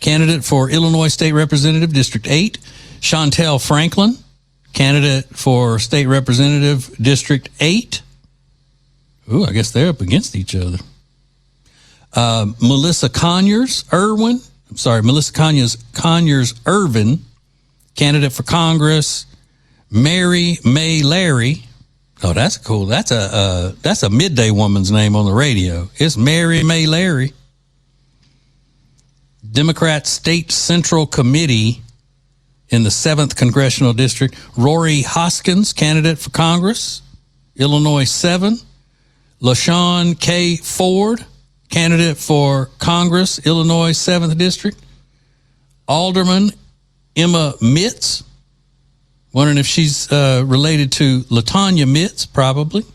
candidate for Illinois State Representative, District 8. Chantel Franklin, candidate for State Representative, District 8. Ooh, I guess they're up against each other. Melissa Conyers Irvin, candidate for Congress. Mary May Larry. Oh, that's cool. That's a midday woman's name on the radio. It's Mary May Larry. Democrat State Central Committee in the 7th Congressional District. Rory Hoskins, candidate for Congress, Illinois 7. LaShawn K. Ford, candidate for Congress, Illinois 7th District. Alderman Emma Mitz, wondering if she's related to LaTanya Mitz, probably.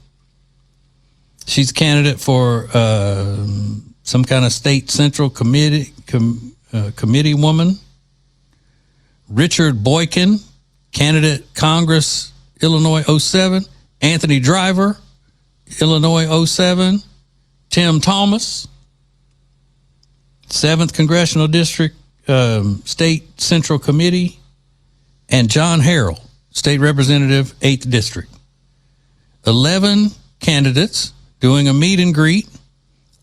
She's a candidate for some kind of state central committee woman. Richard Boykin, candidate Congress, Illinois 07. Anthony Driver, Illinois 07. Tim Thomas, 7th Congressional District, State Central Committee, and John Harrell, State Representative, 8th District. 11 candidates doing a meet and greet,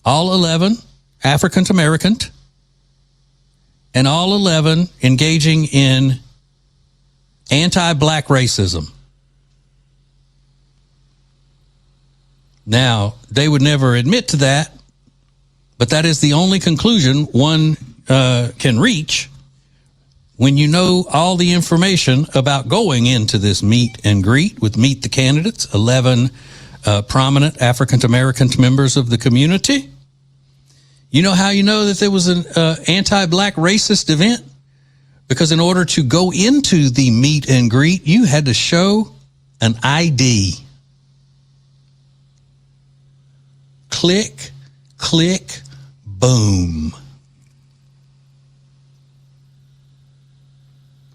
all 11 African American, and all 11 engaging in anti-black racism. Now, they would never admit to that, but that is the only conclusion one can reach when you know all the information about going into this meet and greet with Meet the Candidates, 11 prominent African American members of the community. You know how you know that there was an anti-black racist event? Because in order to go into the meet and greet, you had to show an ID. Click, click, boom.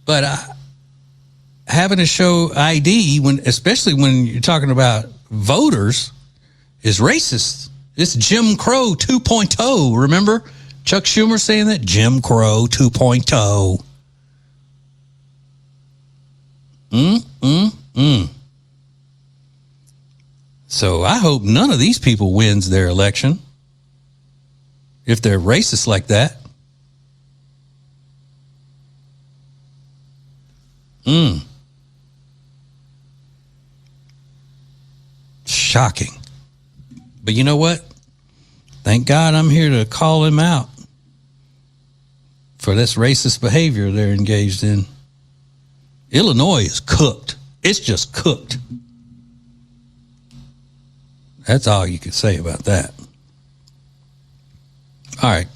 But having to show ID, especially when you're talking about voters, is racist. It's Jim Crow 2.0. Remember Chuck Schumer saying that? Jim Crow 2.0. So I hope none of these people wins their election if they're racist like that. Shocking. But you know what? Thank God I'm here to call him out for this racist behavior they're engaged in. Illinois is cooked. It's just cooked. That's all you could say about that. All right.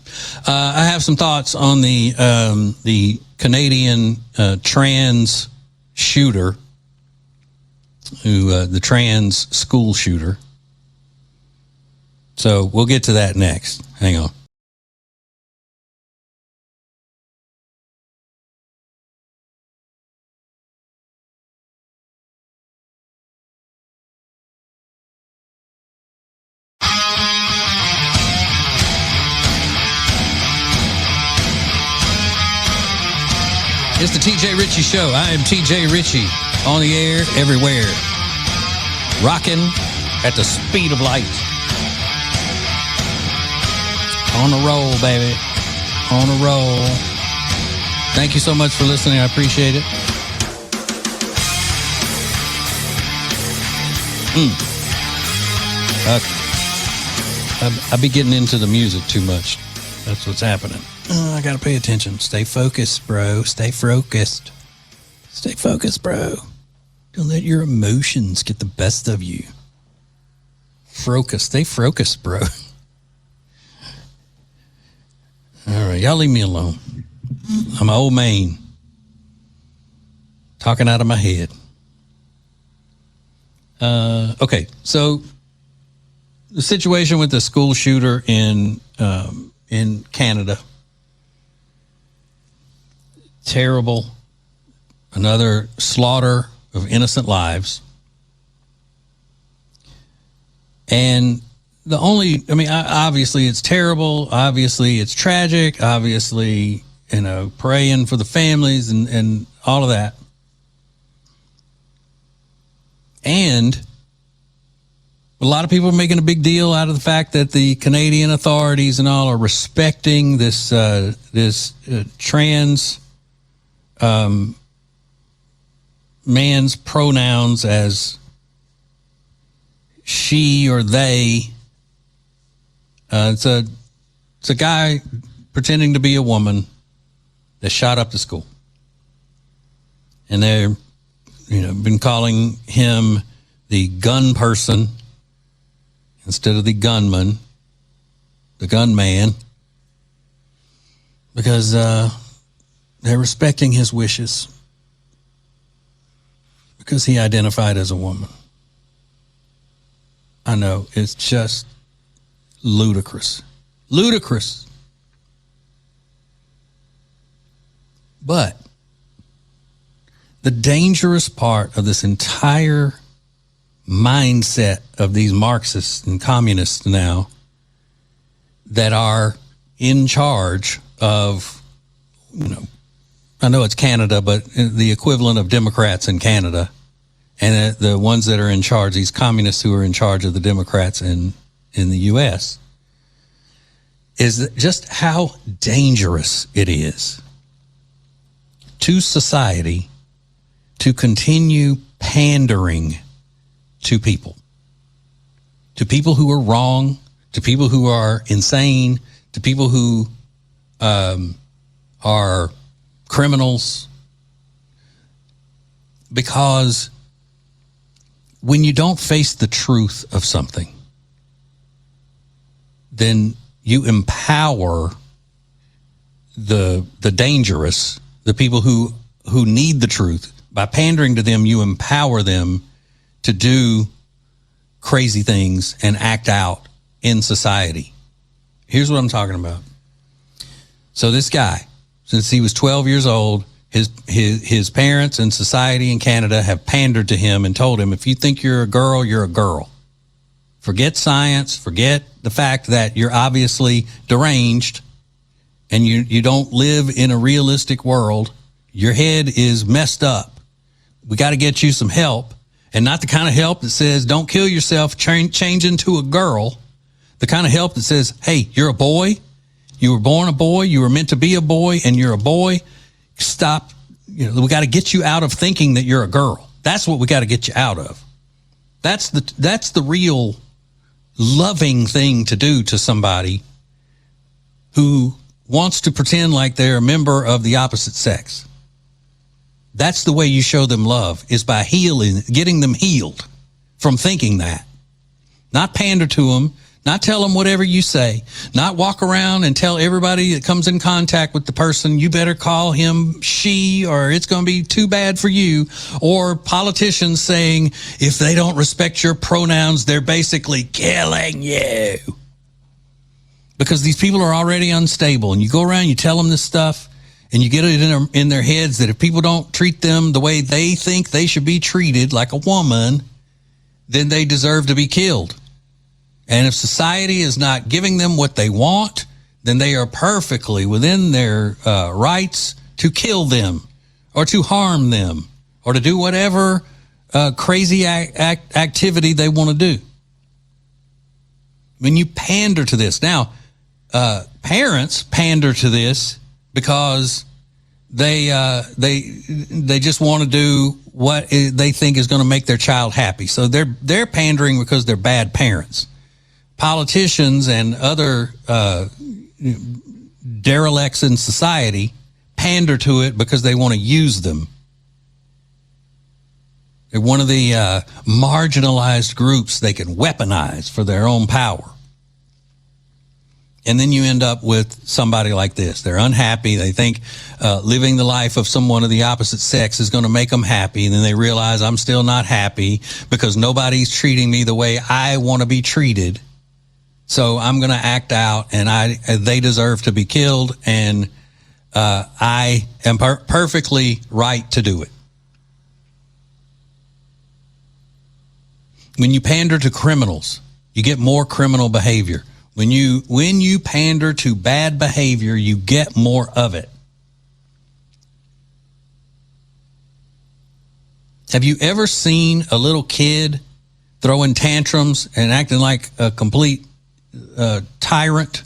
I have some thoughts on the Canadian trans shooter, the trans school shooter. So we'll get to that next. Hang on. It's the TJ Ritchie Show. I am TJ Ritchie, on the air, everywhere. Rocking at the speed of light. On the roll, baby. On the roll. Thank you so much for listening. I appreciate it. I be getting into the music too much. That's what's happening. I got to pay attention. Stay focused, bro. Stay focused. Stay focused, bro. Don't let your emotions get the best of you. Focus. Stay focused, bro. All right. Y'all leave me alone. I'm an old man. Talking out of my head. Okay. So the situation with the school shooter in Canada. Terrible. Another slaughter of innocent lives. And obviously it's terrible. Obviously it's tragic. Obviously, praying for the families and all of that. And a lot of people are making a big deal out of the fact that the Canadian authorities and all are respecting this trans man's pronouns as she or they. It's a guy pretending to be a woman that shot up the school, and they're been calling him the gun person instead of the gunman, the gunman, because they're respecting his wishes because he identified as a woman. I know, it's just ludicrous. Ludicrous. But the dangerous part of this entire mindset of these Marxists and communists now that are in charge of, I know it's Canada, but the equivalent of Democrats in Canada and the ones that are in charge, these communists who are in charge of the Democrats in the U.S., is just how dangerous it is to society to continue pandering to people who are wrong, to people who are insane, to people who are criminals. Because when you don't face the truth of something, then you empower the dangerous, the people who need the truth. By pandering to them, you empower them to do crazy things and act out in society. Here's what I'm talking about. So this guy, since he was 12 years old, his parents and society in Canada have pandered to him and told him, if you think you're a girl, you're a girl. Forget science, forget the fact that you're obviously deranged and you don't live in a realistic world. Your head is messed up. We got to get you some help, and not the kind of help that says, don't kill yourself, change into a girl. The kind of help that says, hey, you're a boy. You were born a boy. You were meant to be a boy, and you're a boy. Stop. We got to get you out of thinking that you're a girl. That's what we got to get you out of. That's the real loving thing to do to somebody who wants to pretend like they're a member of the opposite sex. That's the way you show them love, is by getting them healed from thinking that. Not pander to them, not tell them whatever you say, not walk around and tell everybody that comes in contact with the person, you better call him she, or it's going to be too bad for you. Or politicians saying, if they don't respect your pronouns, they're basically killing you. Because these people are already unstable, and you go around, you tell them this stuff, and you get it in their heads that if people don't treat them the way they think they should be treated, like a woman, then they deserve to be killed. And if society is not giving them what they want, then they are perfectly within their rights to kill them or to harm them or to do whatever crazy activity they want to do. When you pander to this. Now, parents pander to this because they just want to do what they think is going to make their child happy. So they're pandering because they're bad parents. Politicians and other derelicts in society pander to it because they want to use them. They're one of the marginalized groups they can weaponize for their own power. And then you end up with somebody like this. They're unhappy. They think living the life of someone of the opposite sex is going to make them happy. And then they realize, I'm still not happy because nobody's treating me the way I want to be treated. So I'm going to act out, and they deserve to be killed, and I am perfectly right to do it. When you pander to criminals, you get more criminal behavior. When you pander to bad behavior, you get more of it. Have you ever seen a little kid throwing tantrums and acting like a complete tyrant,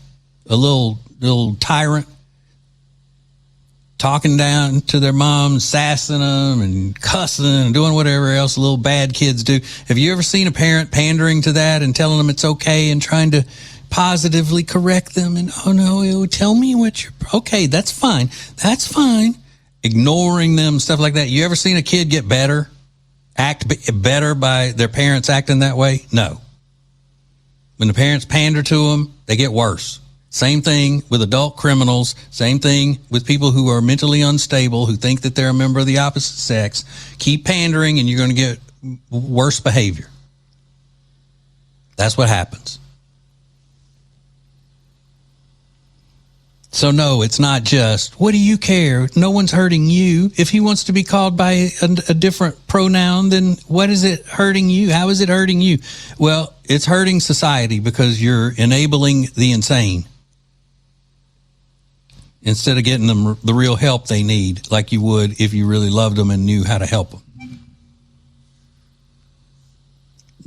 a little tyrant, talking down to their mom, sassing them and cussing and doing whatever else little bad kids do? Have you ever seen a parent pandering to that and telling them it's okay and trying to positively correct them? And, oh no, tell me what you're, okay, that's fine. That's fine. Ignoring them, stuff like that. You ever seen a kid get better, act better by their parents acting that way? No. When the parents pander to them, they get worse. Same thing with adult criminals. Same thing with people who are mentally unstable, who think that they're a member of the opposite sex. Keep pandering and you're going to get worse behavior. That's what happens. So no, it's not just, what do you care? No one's hurting you. If he wants to be called by a different pronoun, then what is it hurting you? How is it hurting you? Well, it's hurting society because you're enabling the insane instead of getting them the real help they need, like you would if you really loved them and knew how to help them.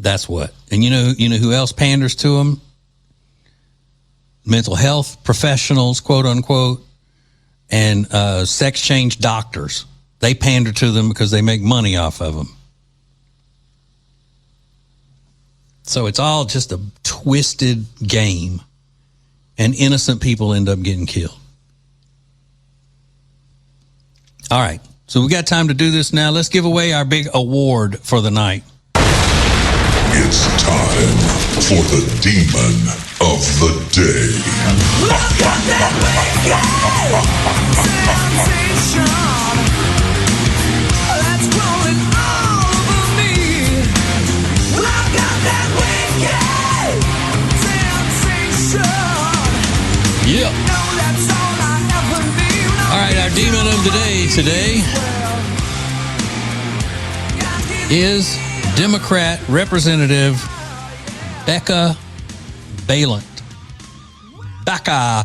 That's what. And you know who else panders to them? Mental health professionals, quote unquote, and sex change doctors. They pander to them because they make money off of them. So it's all just a twisted game, and innocent people end up getting killed. All right. So we got time to do this now. Let's give away our big award for the night. It's time for the Demon of the Day. Yeah. All right, our Demon of the Day today is Democrat Representative Becca Balint. Becca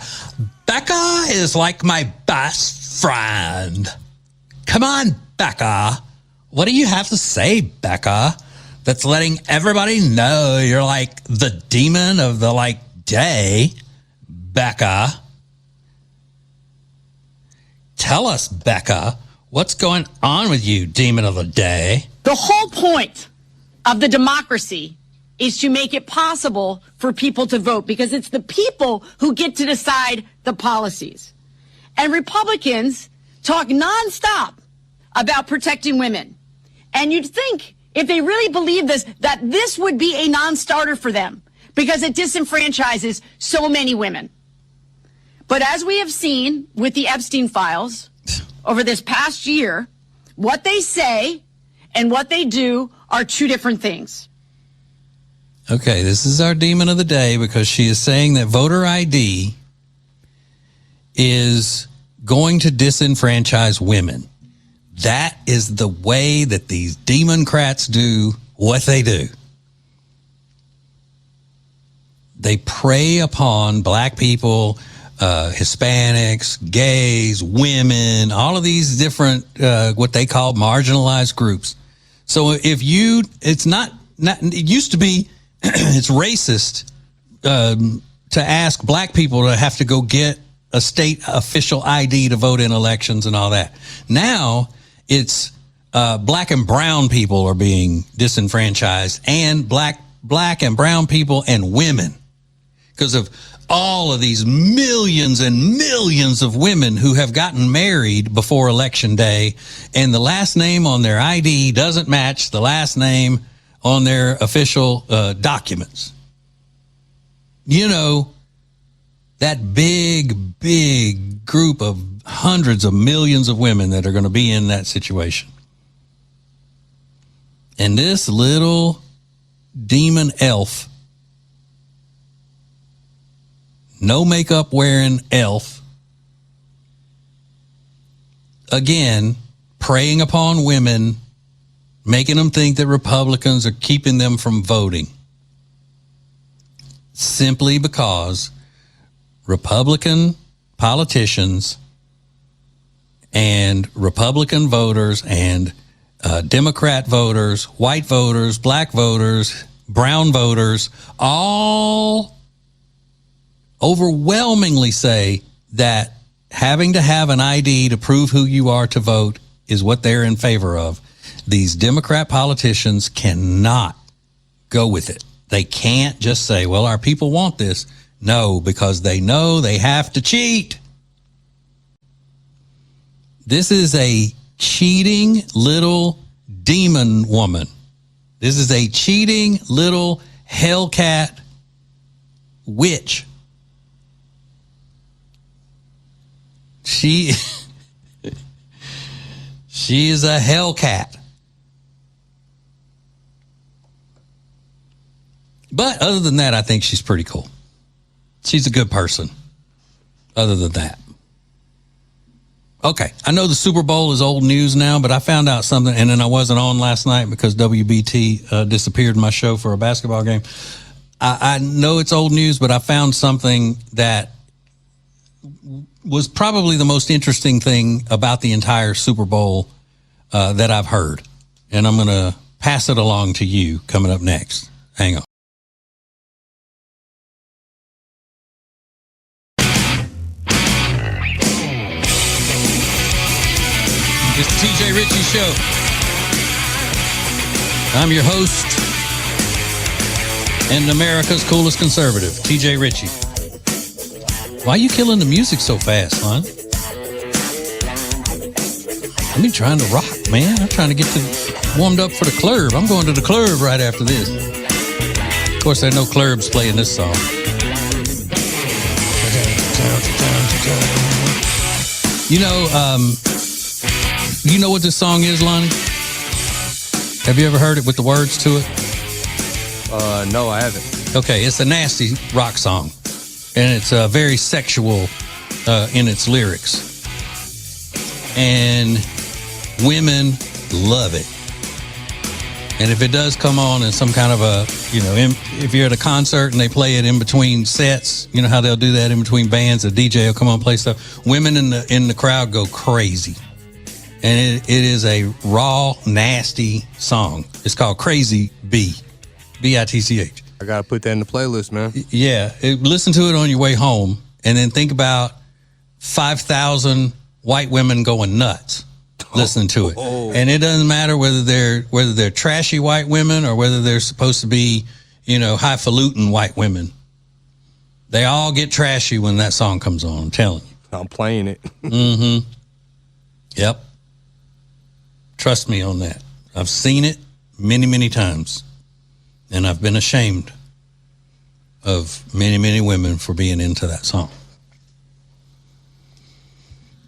is like my best friend. Come on, Becca. What do you have to say, Becca, that's letting everybody know you're like the demon of the day? Becca. Tell us, Becca, what's going on with you, Demon of the Day? The whole point of the democracy is to make it possible for people to vote, because it's the people who get to decide the policies. And Republicans talk nonstop about protecting women. And you'd think, if they really believe this, that this would be a non-starter for them, because it disenfranchises so many women. But as we have seen with the Epstein files over this past year, what they say and what they do are two different things. Okay, this is our Demon of the Day because she is saying that voter ID is going to disenfranchise women. That is the way that these Democrats do what they do. They prey upon black people, Hispanics, gays, women, all of these different, what they call marginalized groups. So if you, it's not it used to be, it's racist to ask black people to have to go get a state official ID to vote in elections and all that. Now it's black and brown people are being disenfranchised, and black and brown people and women, because of all of these millions and millions of women who have gotten married before Election Day, and the last name on their ID doesn't match the last name on their official documents. You know, that big group of hundreds of millions of women that are going to be in that situation. And this little demon elf, no makeup wearing elf, again, preying upon women, making them think that Republicans are keeping them from voting, simply because Republican politicians and Republican voters and Democrat voters, white voters, black voters, brown voters, all overwhelmingly say that having to have an ID to prove who you are to vote is what they're in favor of. These Democrat politicians cannot go with it. They can't just say, well, our people want this. No, because they know they have to cheat. This is a cheating little demon woman. This is a cheating little hellcat witch. She is a hellcat. But other than that, I think she's pretty cool. She's a good person. Other than that. Okay, I know the Super Bowl is old news now, but I found out something, and then I wasn't on last night because WBT disappeared my show for a basketball game. I know it's old news, but I found something that was probably the most interesting thing about the entire Super Bowl that I've heard. And I'm going to pass it along to you coming up next. Hang on. It's the TJ Ritchie Show. I'm your host and America's coolest conservative, TJ Ritchie. Why are you killing the music so fast, hon? I've been trying to rock, man. I'm trying to get warmed up for the club. I'm going to the club right after this. Of course, there are no clubs playing this song. You know what this song is, Lonnie? Have you ever heard it with the words to it? No, I haven't. Okay, it's a nasty rock song, and it's very sexual in its lyrics, and women love it. And if it does come on in some kind of a, if you're at a concert and they play it in between sets, you know how they'll do that in between bands, a DJ will come on and play stuff. Women in the crowd go crazy. And it is a raw, nasty song. It's called Crazy B. B-I-T-C-H. I got to put that in the playlist, man. Yeah. Listen to it on your way home, and then think about 5,000 white women going nuts listening to it. Oh. And it doesn't matter whether they're trashy white women or whether they're supposed to be, highfalutin white women. They all get trashy when that song comes on, I'm telling you. I'm playing it. Mm-hmm. Yep. Trust me on that. I've seen it many, many times. And I've been ashamed of many, many women for being into that song.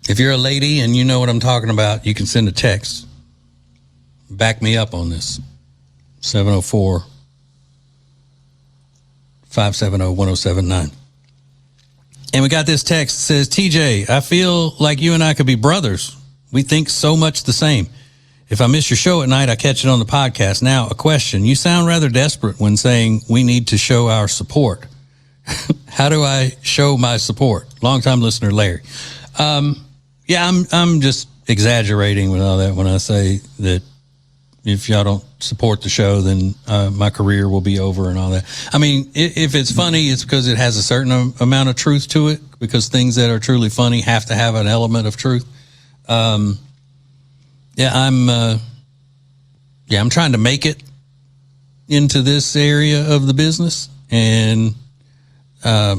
If you're a lady and you know what I'm talking about, you can send a text. Back me up on this. 704-570-1079. And we got this text that says, TJ, I feel like you and I could be brothers. We think so much the same. If I miss your show at night, I catch it on the podcast. Now, a question. You sound rather desperate when saying we need to show our support. How do I show my support? Longtime listener, Larry. Yeah, I'm just exaggerating with all that when I say that if y'all don't support the show, then my career will be over and all that. I mean, if it's funny, it's because it has a certain amount of truth to it, because things that are truly funny have to have an element of truth. I'm trying to make it into this area of the business, and I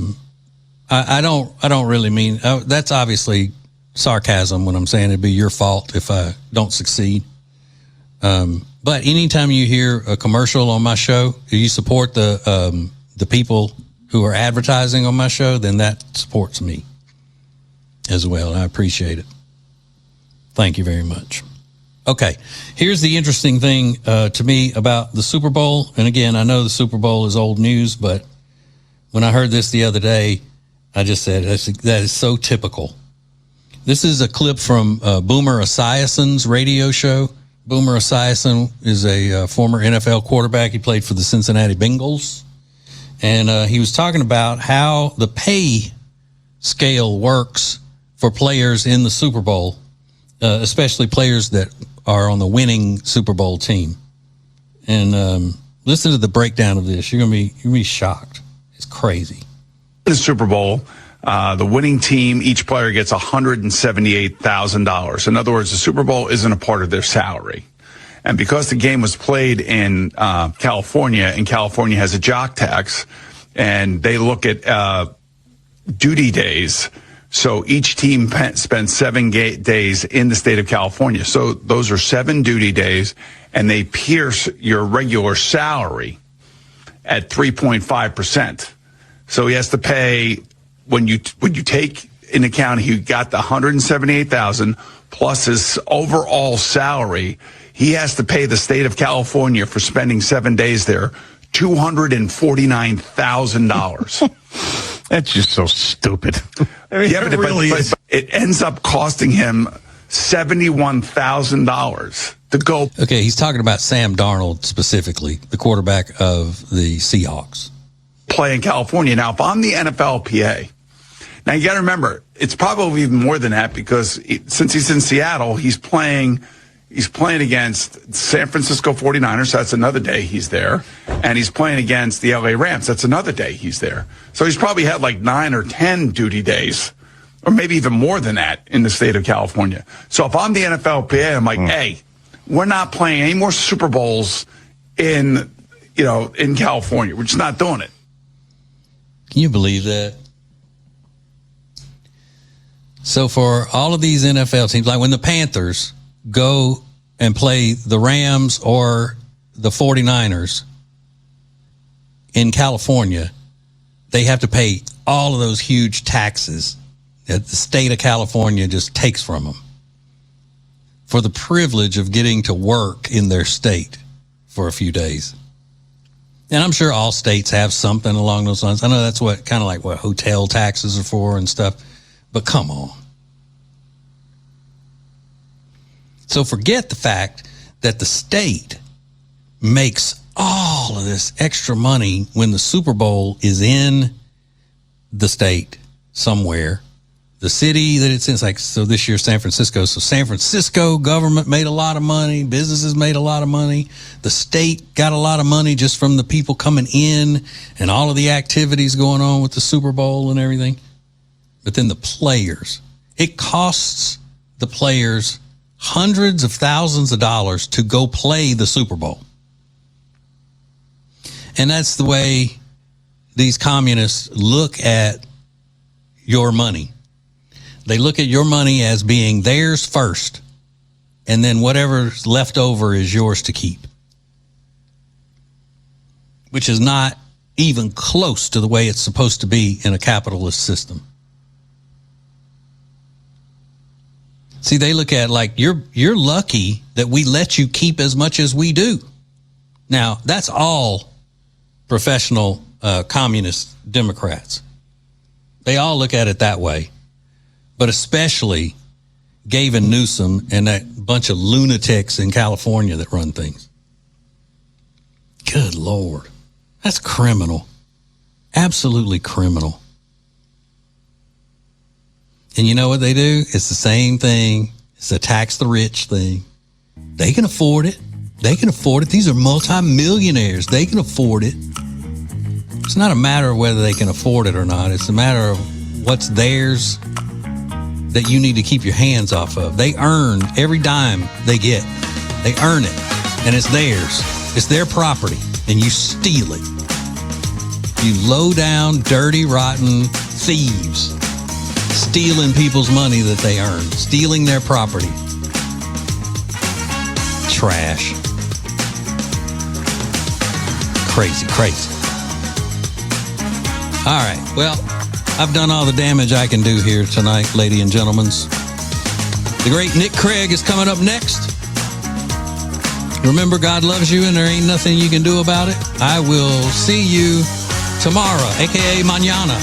don't really mean that's obviously sarcasm when I'm saying it'd be your fault if I don't succeed. But anytime you hear a commercial on my show, you support the people who are advertising on my show, then that supports me as well. I appreciate it. Thank you very much. Okay, here's the interesting thing to me about the Super Bowl. And again, I know the Super Bowl is old news, but when I heard this the other day, I just said, that is so typical. This is a clip from Boomer Esiason's radio show. Boomer Esiason is a former NFL quarterback. He played for the Cincinnati Bengals. And he was talking about how the pay scale works for players in the Super Bowl, especially players that are on the winning Super Bowl team. And listen to the breakdown of this. You're gonna be shocked. It's crazy. The Super Bowl, the winning team, each player gets $178,000. In other words, the Super Bowl isn't a part of their salary. And because the game was played in California, and California has a jock tax, and they look at duty days. So each team spends 7 days in the state of California. So those are 7 duty days, and they pierce your regular salary at 3.5%. So he has to pay, when you take into account he got the $178,000 plus his overall salary, he has to pay the state of California for spending 7 days there $249,000. That's just so stupid. I mean, yeah, but it ends up costing him $71,000 to go. Okay, he's talking about Sam Darnold specifically, the quarterback of the Seahawks. Play in California. Now, if I'm the NFLPA, now you got to remember, it's probably even more than that, because since he's in Seattle, he's playing He's playing against San Francisco 49ers. That's another day he's there. And he's playing against the LA Rams. That's another day he's there. So he's probably had like 9 or 10 duty days, or maybe even more than that in the state of California. So if I'm the NFLPA, I'm like, hey, we're not playing any more Super Bowls in California. We're just not doing it. Can you believe that? So for all of these NFL teams, like when the Panthers go and play the Rams or the 49ers in California, they have to pay all of those huge taxes that the state of California just takes from them for the privilege of getting to work in their state for a few days. And I'm sure all states have something along those lines. I know that's what kind of like what hotel taxes are for and stuff, but come on. So forget the fact that the state makes all of this extra money when the Super Bowl is in the state somewhere. The city that it's in, it's like, so this year San Francisco. So San Francisco government made a lot of money. Businesses made a lot of money. The state got a lot of money just from the people coming in and all of the activities going on with the Super Bowl and everything. But then the players, it costs the players hundreds of thousands of dollars to go play the Super Bowl. And that's the way these communists look at your money. They look at your money as being theirs first, and then whatever's left over is yours to keep, which is not even close to the way it's supposed to be in a capitalist system. See, they look at it like you're lucky that we let you keep as much as we do. Now, that's all professional communist Democrats. They all look at it that way, but especially Gavin Newsom and that bunch of lunatics in California that run things. Good Lord. That's criminal. Absolutely criminal. And you know what they do? It's the same thing. It's a tax the rich thing. They can afford it. They can afford it. These are multimillionaires. They can afford it. It's not a matter of whether they can afford it or not. It's a matter of what's theirs that you need to keep your hands off of. They earn every dime they get. They earn it, and it's theirs. It's their property, and you steal it. You low down, dirty, rotten thieves. Stealing people's money that they earn, stealing their property. Trash. Crazy, crazy. All right, well, I've done all the damage I can do here tonight, ladies and gentlemen. The great Nick Craig is coming up next. Remember, God loves you and there ain't nothing you can do about it. I will see you tomorrow, a.k.a. mañana.